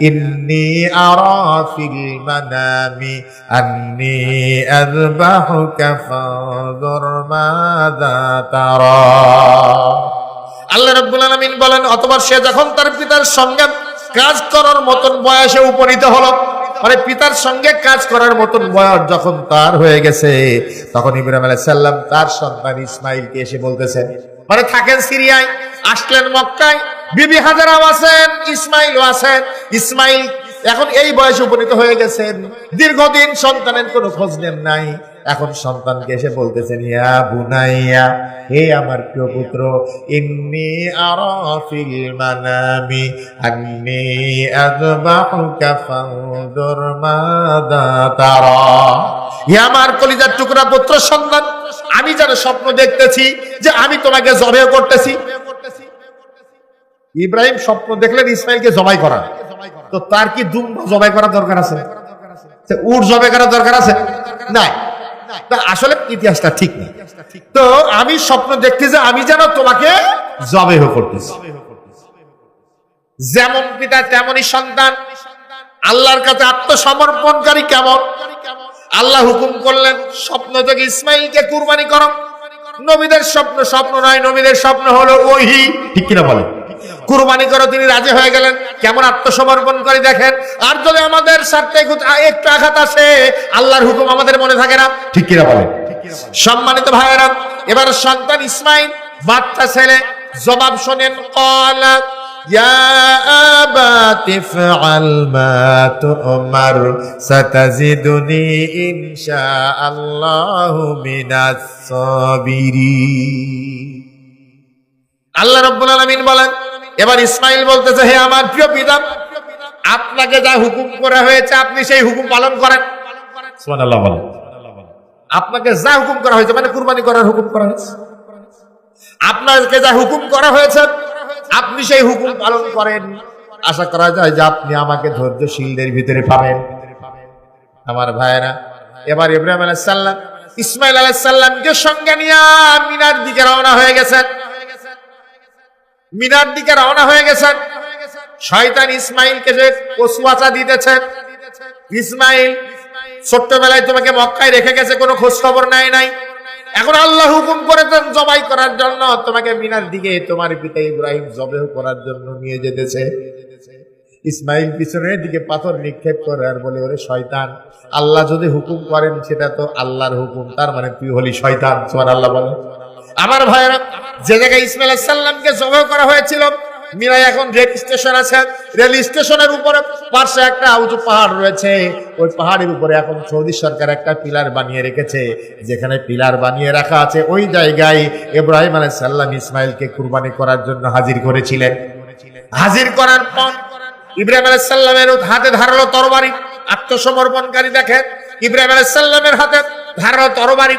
إِنِّي أَرَى فِي الْمَنَامِ أَنِّي أَذْبَحُكَ فَانظُرْ مَاذَا تَرَى। আল্লাহ রাব্বুল আলামিন বলেন, অতঃপর সে যখন তার পিতার সঙ্গে কাজ করার মতন বয়সে উপনীত হলো, মানে পিতার সঙ্গে কাজ করার মতন বয়স যখন তার হয়ে গেছে, তখন ইব্রাহিম আলাইহিস সালাম তার সন্তান ইসমাইলকে এসে বলতেছেন, মানে থাকেন সিরিয়ায়, আসলেন মক্কায়, বিবি হাজারাও আছেন, ইসমাইলও আছেন। ইসমাইল এখন এই বয়সে উপনীত হয়ে গেছেন, দীর্ঘদিন সন্তানের কোনো খোঁজ নেন নাই। এখন সন্তানকে এসে বলতেছেন, ইয়া বুনাইয়া, হে আমার প্রিয় পুত্র, ইন্নী আরা ফিল মানামি আন্নী আযবাহুকা ফানজুর মাযা তারা। হে আমার কলিজার টুকরা পুত্র সন্তান, আমি যেন স্বপ্ন দেখতেছি যে আমি তোমাকে জবাই করতেছি। ইব্রাহিম স্বপ্ন দেখলেন ইসমাইলকে জবাই করা, তো তার কি দুম্বা জবাই করার দরকার আছে? উট জবাই করার দরকার আছে? না। আসলে ইতিহাসটা ঠিক না। তো আমি স্বপ্ন দেখতে যে আমি যেন তোমাকে জবাই করতেছি। যেমন পিতা তেমনই সন্তান। আল্লাহর কাছে আত্মসমর্পণকারী কেমন? আল্লাহ হুকুম করলেন স্বপ্ন থেকে ইসমাইলকে কুরবানি করো। নবীদের স্বপ্ন স্বপ্ন নয়, নবীদের স্বপ্ন হলো ওহী, ঠিক কিনা বলে? কুরবানি করো, তিনি রাজি হয়ে গেলেন। কেমন আত্মসমর্পণ করে দেখেন। আর যদি আমাদের স্বার্থে একটু আঘাত আসে, আল্লাহর হুকুম আমাদের মনে থাকে না, ঠিক কিনা বলে? সম্মানিত ভাইয়েরা, এবার সন্তান ইসমাইল বাচ্চা ছেলে জবাব শোনেন, ক্বালা ইয়া আবাতি ফআল মা তুমার সাতাজিদুনি ইনশাআল্লাহু মিনাস সাবিরিন। আল্লাহ রাব্বুল আলামিন বলেন, এবার ইসমাইল বলতেছে, হে আমার প্রিয় পিতা, আপনাকে যা হুকুম করা হয়েছে আপনি সেই হুকুম পালন করেন। সুবহানাল্লাহ বলেন। আপনাকে যা হুকুম করা হয়েছে, মানে কুরবানি করার হুকুম করা হয়েছে, আপনাকে যা হুকুম করা হয়েছে আপনি সেই হুকুম পালন করেন। আশা করা যায় যে আপনি আমাকে ধৈর্যশীলদের ভিতরে পাবেন। আমার ভাইয়েরা, এবার ইব্রাহিম আলাইহিস সালাম ইসমাইল আলাইহিস সালামকে সঙ্গে নিয়ে মিনার দিকে রওনা হয়ে গেছেন। মিনার দিকে রওনা হয়ে গেছেন। শয়তান ইসমাইলকে যে কসুয়াচা দিতেছে, ইসমাইল ছোট্টবেলায় তোমাকে মক্কায় রেখে গেছে, কোনো খোঁজ খবর নেয় নাই। এখন আল্লাহ হুকুম করেছেন জবাই করার জন্য, তোমাকে মিনার দিকে তোমার পিতা ইব্রাহিম জবেহ করার জন্য নিয়ে যেতেছে। ইসমাইল পিছনের দিকে পাথর নিক্ষেপ করে আর বলে, ওরে শয়তান, আল্লাহ যদি হুকুম করেন সেটা তো আল্লাহর হুকুম, তার মানে তুই হলি শয়তান। সুবহানাল্লাহ বলে। আমার ভাইরা, যে জায়গায় ইসমাইল আলাইহিস সালামকে জবাই করা হয়েছিল, মিনায় এখন রেল স্টেশন আছে, রেল স্টেশনের উপরে পাশে একটা উঁচু পাহাড় রয়েছে। ওই পাহাড়ের উপরে এখন সৌদি সরকার একটা পিলার বানিয়ে রেখেছে। যেখানে পিলার বানিয়ে রাখা আছে ওই জায়গায় ইব্রাহিম আলাইহিস সালাম ইসমাইলকে কুরবানি করার জন্য হাজির করেছিলেন। হাজির করার পর ইব্রাহিম আলাইহিস সালামের হাতে ধারালো তরবারি, আত্মসমর্পণকারী দেখেন ইব্রাহিম আলাইহিস সালামের হাতে ধারালো তরবারি,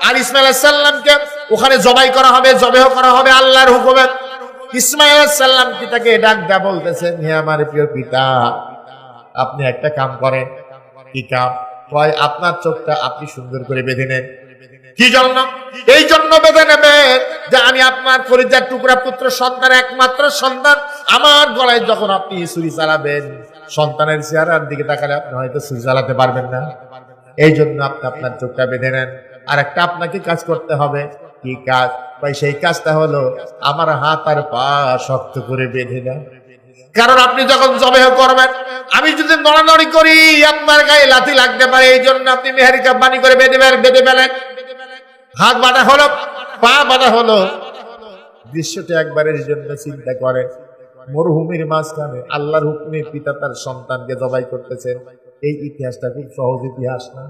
আর ইসমাইল আলাইহিস সালামকে ওখানে জবাই করা হবে, জবেহ করা হবে আল্লাহর হুকুমে। ইসমাইল আলাইহিস সালাম পিতাকে ডাক দেয়া বলতেছেন, হে আমার প্রিয় পিতা, আপনি একটা কাম করেন। কি কাম? কয়, আপনার চোখটা আপনি সুন্দর করে বেঁধে নেন। কি জন্য? এই জন্য বেঁধে নেবেন যে আমি আপনার কলিজার টুকরা পুত্র সন্তান, একমাত্র সন্তান, আমার গলায় যখন আপনি ছুরি চালাবেন, সন্তানের চেহারার দিকে তাকালে আপনি হয়তো ছুরি চালাতে পারবেন না। এই জন্য আপনি আপনার চোখটা বেঁধে নেন। আর একটা আপনাকে কাজ করতে হবে। কি কাজ? ভাই, সেই কাজটা হলো আমার হাত আর পা শক্ত করে বেঁধে দেন। কারণ আপনি যখন জবেহ করবেন, আমি যদি নড়ানড়ি করি আপনার গায়ে লাথি লাগতে পারে। এই জন্য আপনি মেহেরিকা বানি করে বেঁধে ফেলেন। হাত বাঁধা হলো, পা বাঁধা হলো। দৃশ্যটা একবারের জন্য চিন্তা করেন। মরুভূমির মাঝখানে আল্লাহর হুকুমে পিতা তার সন্তানকে জবাই করতেছেন। এই ইতিহাসটা খুব সহজ ইতিহাস না,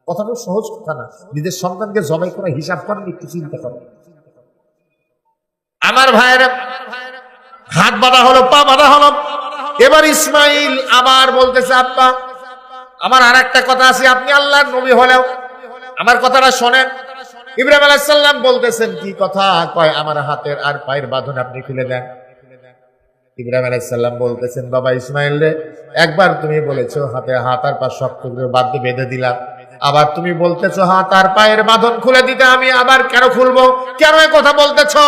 কথাটা সহজ কথা না। নিজের সন্তানকে জবাই করা হিসাব করেন, একটু চিন্তা করেন। আমার ভাইয়েরা, হাত বাঁধা হলো, পা বাঁধা হলো। এবার ইসমাইল আবার বলতেছে, আব্বা, আমার আর একটা কথা আছে, আপনি আল্লাহর নবী হলেও আমার কথাটা শোনেন। ইব্রাহিম আলাইহিস সালাম বলতেছেন, কি কথা? কয়, আমার হাতের আর পায়ের বাঁধন আপনি খুলে দেন। ইব্রাহিম আলাইহিস সালাম বলতেছেন, বাবা ইসমাইল রে, একবার তুমি বলেছো হাতে হাত আর পা শক্ত করে বাঁধতে বেঁধে দিলাম, আবার তুমি বলতেছো হাত আর পায়ের বাঁধন খুলে দিতে, আমি আবার কেন খুলবো? কেন এই কথা বলতেছো?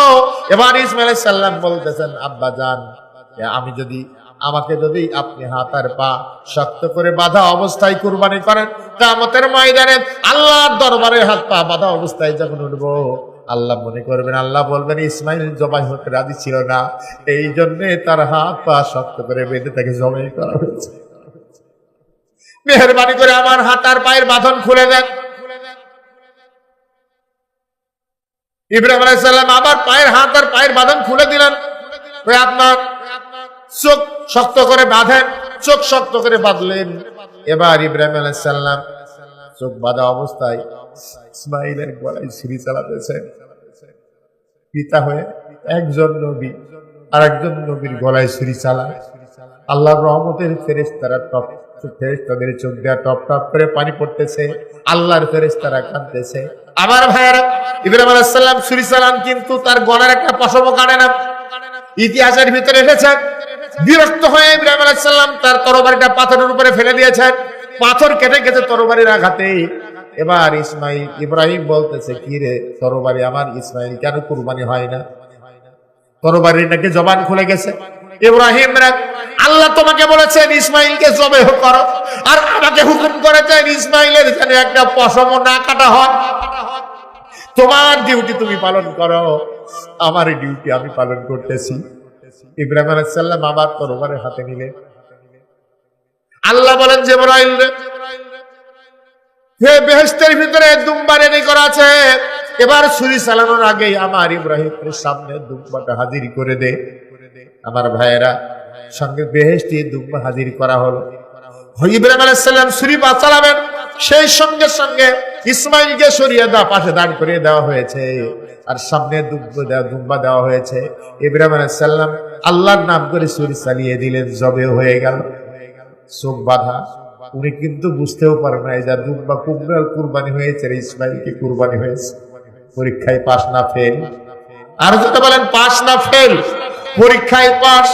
এবার ইসমাইল আলাইহিস সালাম বলতেছেন, আব্বা জান, আমাকে যদি আপনি হাত আর পা শক্ত করে বাঁধা অবস্থায় কুরবানি করেন, কিয়ামতের ময়দানে আল্লাহর দরবারে হাত পা বাঁধা অবস্থায় যখন উঠবো, আল্লাহ মনে করবেন, আল্লাহ বলবেন ইসমাইল জবাই হতে রাজি ছিল না, এই জন্য তার হাত পা শক্ত করে বেঁধে তাকে জবাই করা হয়েছে। মেহেরবানি করে আমার হাত আর পায়ের বাঁধন খুলে দেন। ইব্রাহিম আলাইহিস সালাম আবার হাত আর পায়ের বাঁধন খুলে দিলেন। আপনার চোখ শক্ত করে বাঁধেন। চোখ শক্ত করে বাঁধলেন। এবার ইব্রাহিম আলাইহিস সালাম চোখ বাঁধা অবস্থায় ইসমাইলের গলায় ছুরি চালাতেছেন। পিতা হয়ে একজন নবী আর একজন নবীর গলায় ছুরি চালায়। আল্লাহর রহমতের ফেরেশতারা ফেরেশতাদের চোখ দেয়া টপ টপ করে পানি পড়তেছে। আল্লাহর ফেরেশতারা কাঁদতেছে। আমার ভাইয়েরা, ইব্রাহিম আলাইহিস সালাম ছুরি চালান, কিন্তু তার গলার একটা পশমও কাটে না। ইতিহাসের ভিতরে এসেছে, বিরক্ত হয়ে ইব্রাহিম আলাইহিস সালাম তার তরবারিটা পাথরের উপরে ফেলে দিয়েছেন। পাথর কেটে গেছে তরবারির আঘাতে। এবার ইব্রাহিম বলতেছে, কি রে তরবারি আমার, ইসমাইল কেন কুরবানি হয় না? তরবারির নাকি জবান খুলে গেছে। ইব্রাহিম, আল্লাহ তোমাকে বলেছেন ইসমাইলকে জবেহ করো, আর আমাকে হুকুম করেছেন ইসমাইলের যেন একটা পশম না কাটা হয়। তোমার ডিউটি তুমি পালন করো, আমার ডিউটি আমি পালন করতেছি। ইব্রাহিম আলাইহিস সালাম আবার তরবারি হাতে নিলেন। আল্লাহ বলেন, জিবরাইল হে, বেহেশতের ভিতরে দুম্বা রেডি করা আছে, এবার ছুরি চালানোর আগেই আমার ইব্রাহিমের সামনে দুম্বাটা হাজির করে দে। আমার ভাইয়েরা, সঙ্গে বেহেশতি দুম্বা হাজির করা হলো। ইব্রাহিম আলাইহিস সালাম ছুরি চালাবেন, সেই সঙ্গে সঙ্গে ইসমাইলকে সরিয়ে পাশে দাঁড় করিয়ে দেওয়া হয়েছে, আর সামনে দুম্বা দেওয়া হয়েছে। ইব্রাহিম আলাইহিস সালাম আল্লাহর নাম করে ছুরি চালিয়ে দিলেন, জবেহ হয়ে গেল। চোখ বাঁধা, উনি কিন্তু বুঝতেও পারে না যে দুম্বা কুরবানি হয়েছে, ইসমাইলকে কুরবানি হয়েছে। পরীক্ষায় পাস না ফেল? আর যদি বলেন পাস না ফেল? পরীক্ষায় পাস।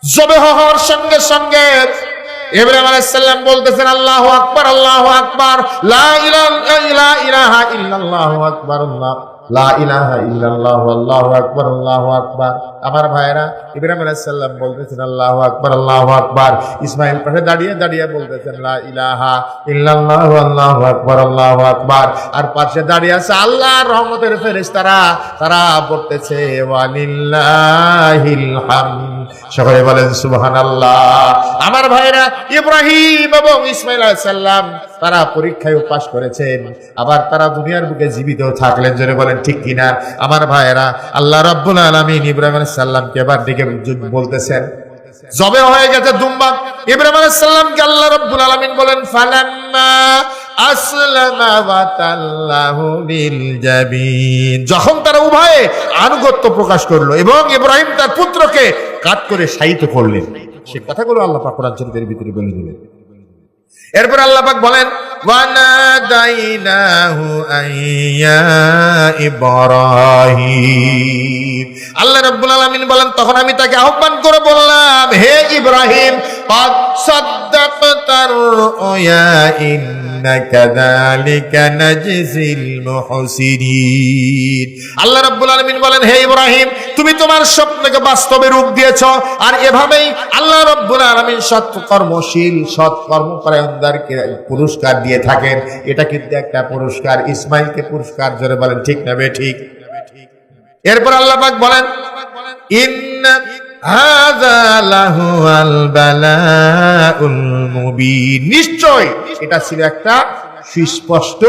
জবেহ হওয়ার সঙ্গে সঙ্গে ইব্রাহিম আলাইহিস সালাম বলতেছেন, আল্লাহু আকবার, আল্লাহু আকবার, লা ইলাহা ইল্লাল্লাহু আকবার, লা ইলাহা ইল্লাল্লাহ আল্লাহু আকবার আল্লাহু আকবার। আমার ভাইরা, ইব্রাহিম আলাইহিস সালাম বলতেছেন আল্লাহু আকবার আল্লাহু আকবার। ইসমাইল পাশে দাঁড়িয়ে দাঁড়িয়ে বলতেছেন লা ইলাহা ইল্লাল্লাহ আল্লাহু আকবার আল্লাহু আকবার। আর পাশে দাঁড়িয়ে আছে আল্লাহর রহমতের ফেরেশতারা, তারা বলতেছে ওয়ালিল্লাহিল হামদ। সকলে বলেন সুবহানাল্লাহ। আমার ভাইরা, ইব্রাহিম এবং ইসমাইল আলাইহিস সালাম তারা পরীক্ষায় পাস করেছেন, আবার তারা দুনিয়ার বুকে জীবিত থাকলেন, জোরে বলেন ঠিক কিনা। আমার ভাইরা, আল্লাহ রাব্বুল আলামিন ইব্রাহিম আলাইহিস সালামকে এবার দিকে বলতেছেন, জবে হয়ে গেছে দুম্বা। ইব্রাহিম আলাইহিস সালামকে আল্লাহ রাব্বুল আলামিন বলেন ফালাম্মা আসলামা ওয়া তাল্লাহু লিল জাবিন। যখন তারা উভয়ে আনুগত্য প্রকাশ করলো এবং ইব্রাহিম তার পুত্রকে কাট করে শায়িত করলেন, সে কথাগুলো আল্লাহ পাক কোরআন শরীফের ভিতরে বলে দিলেন। এরপর আল্লাহ পাক বলেন ওয়ানাদাইনাহু আইয়া ইব্রাহিম। আল্লাহ রাব্বুল আলামিন বলেন, তখন আমি তাকে আহ্বান করে বললাম, হে ইব্রাহিম, ক্বাদ সাদ্দাকতার রুয়া ইন্নাকা যালিকা নাজজিল মুহসিনিন। আল্লাহ রাব্বুল আলামিন বলেন, হে ইব্রাহিম, তুমি তোমার স্বপ্নকে বাস্তবে রূপ দিয়েছো, আর এভাবেই আল্লাহ রাব্বুল আলামিন সৎকর্মশীল সৎকর্মপরায়ণদেরকে পুরস্কার দিয়ে থাকেন। এটা কিন্তু একটা পুরস্কার, ইসমাইলকে পুরস্কার, জোরে বলেন ঠিক না বেঠিক। এরপর আল্লাহ পাক বলেন ইন্না হাযা লাহুল বালাউল মুবিন। নিশ্চয় এটা ছিল একটা সুস্পষ্ট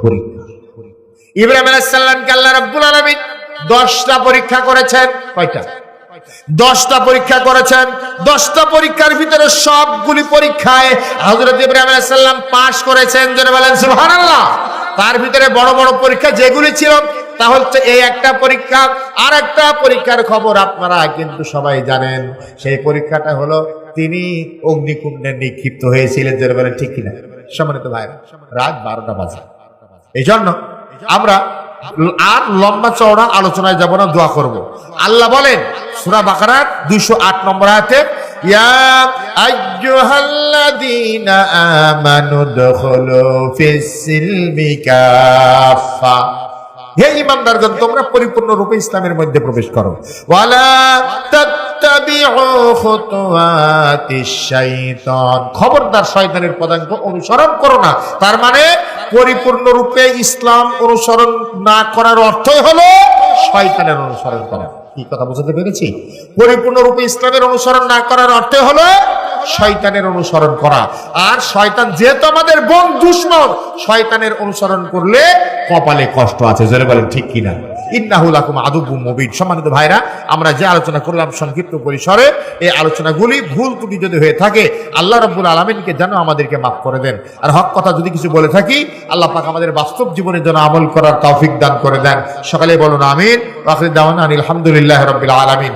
পরীক্ষা। ইব্রাহিম আলাইহিস সালামকে আল্লাহ রাব্বুল আলামিন 10টা পরীক্ষা করেছেন। কয়টা? 10টা পরীক্ষা করেছেন। 10টা পরীক্ষার ভিতরে সবগুলি পরীক্ষায় হযরত ইব্রাহিম আলাইহিস সালাম পাস করেছেন, জোরে বলেন সুবহানাল্লাহ। তার ভিতরে বড় বড় পরীক্ষা যেগুলি ছিল তা হচ্ছে এই একটা পরীক্ষা। আর একটা পরীক্ষার খবর আপনারা কিন্তু সবাই জানেন, সেই পরীক্ষাটা হলো তিনি অগ্নিকুণ্ডে নিক্ষিপ্ত হয়েছিলেন, জোরে বলেন ঠিক কিনা। সম্মানিত ভাইরা, রাত 12টা বাজে, এই জন্য আমরা আর লম্বা চওড়া আলোচনায় যাব না, দোয়া করব। আল্লাহ বলেন সূরা বাকারার 208 নম্বর আয়াতে, ইয়া আইয়ুহাল্লাযীনা আমানু দুখুলু ফিস সিলমি কাফা। হে ঈমানদারগণ, তোমরা পরিপূর্ণ রূপে ইসলামের মধ্যে প্রবেশ করো। ওয়ালা তাত্তাবিউ খুতুওয়াতিশ শাইতান। খবরদার শয়তানের পদাঙ্ক অনুসরণ করো না। তার মানে পরিপূর্ণ রূপে ইসলাম অনুসরণ না করার অর্থই হলো শয়তানের অনুসরণ করা। কি কথা বুঝতে পেরেছি? পরিপূর্ণ রূপে ইসলামের অনুসরণ না করার অর্থ হলো শয়তানের অনুসরণ করা। আর শয়তান যেহেতু আমাদের বোন দুশমন, শয়তানের অনুসরণ করলে কপালে কষ্ট আছে, জোরে বলেন ঠিক কিনা। ইন্নাহু লাকুম আদুব্বুম মুবিন। সম্মানিত ভাইরা, আমরা যে আলোচনা করলাম সংক্ষিপ্ত পরিসরে, এই আলোচনাগুলি ভুল ত্রুটি যদি হয়ে থাকে আল্লাহ রাব্বুল আলামিনকে যেন আমাদেরকে মাফ করে দেন। আর হক কথা যদি কিছু বলে থাকি, আল্লাহ পাক আমাদের বাস্তব জীবনে যেন আমল করার তৌফিক দান করে দেন। সকালে বলুন আমিন। ওয়া আখিরু দাওয়ানা আলহামদুলিল্লাহি রাব্বিল আলামিন।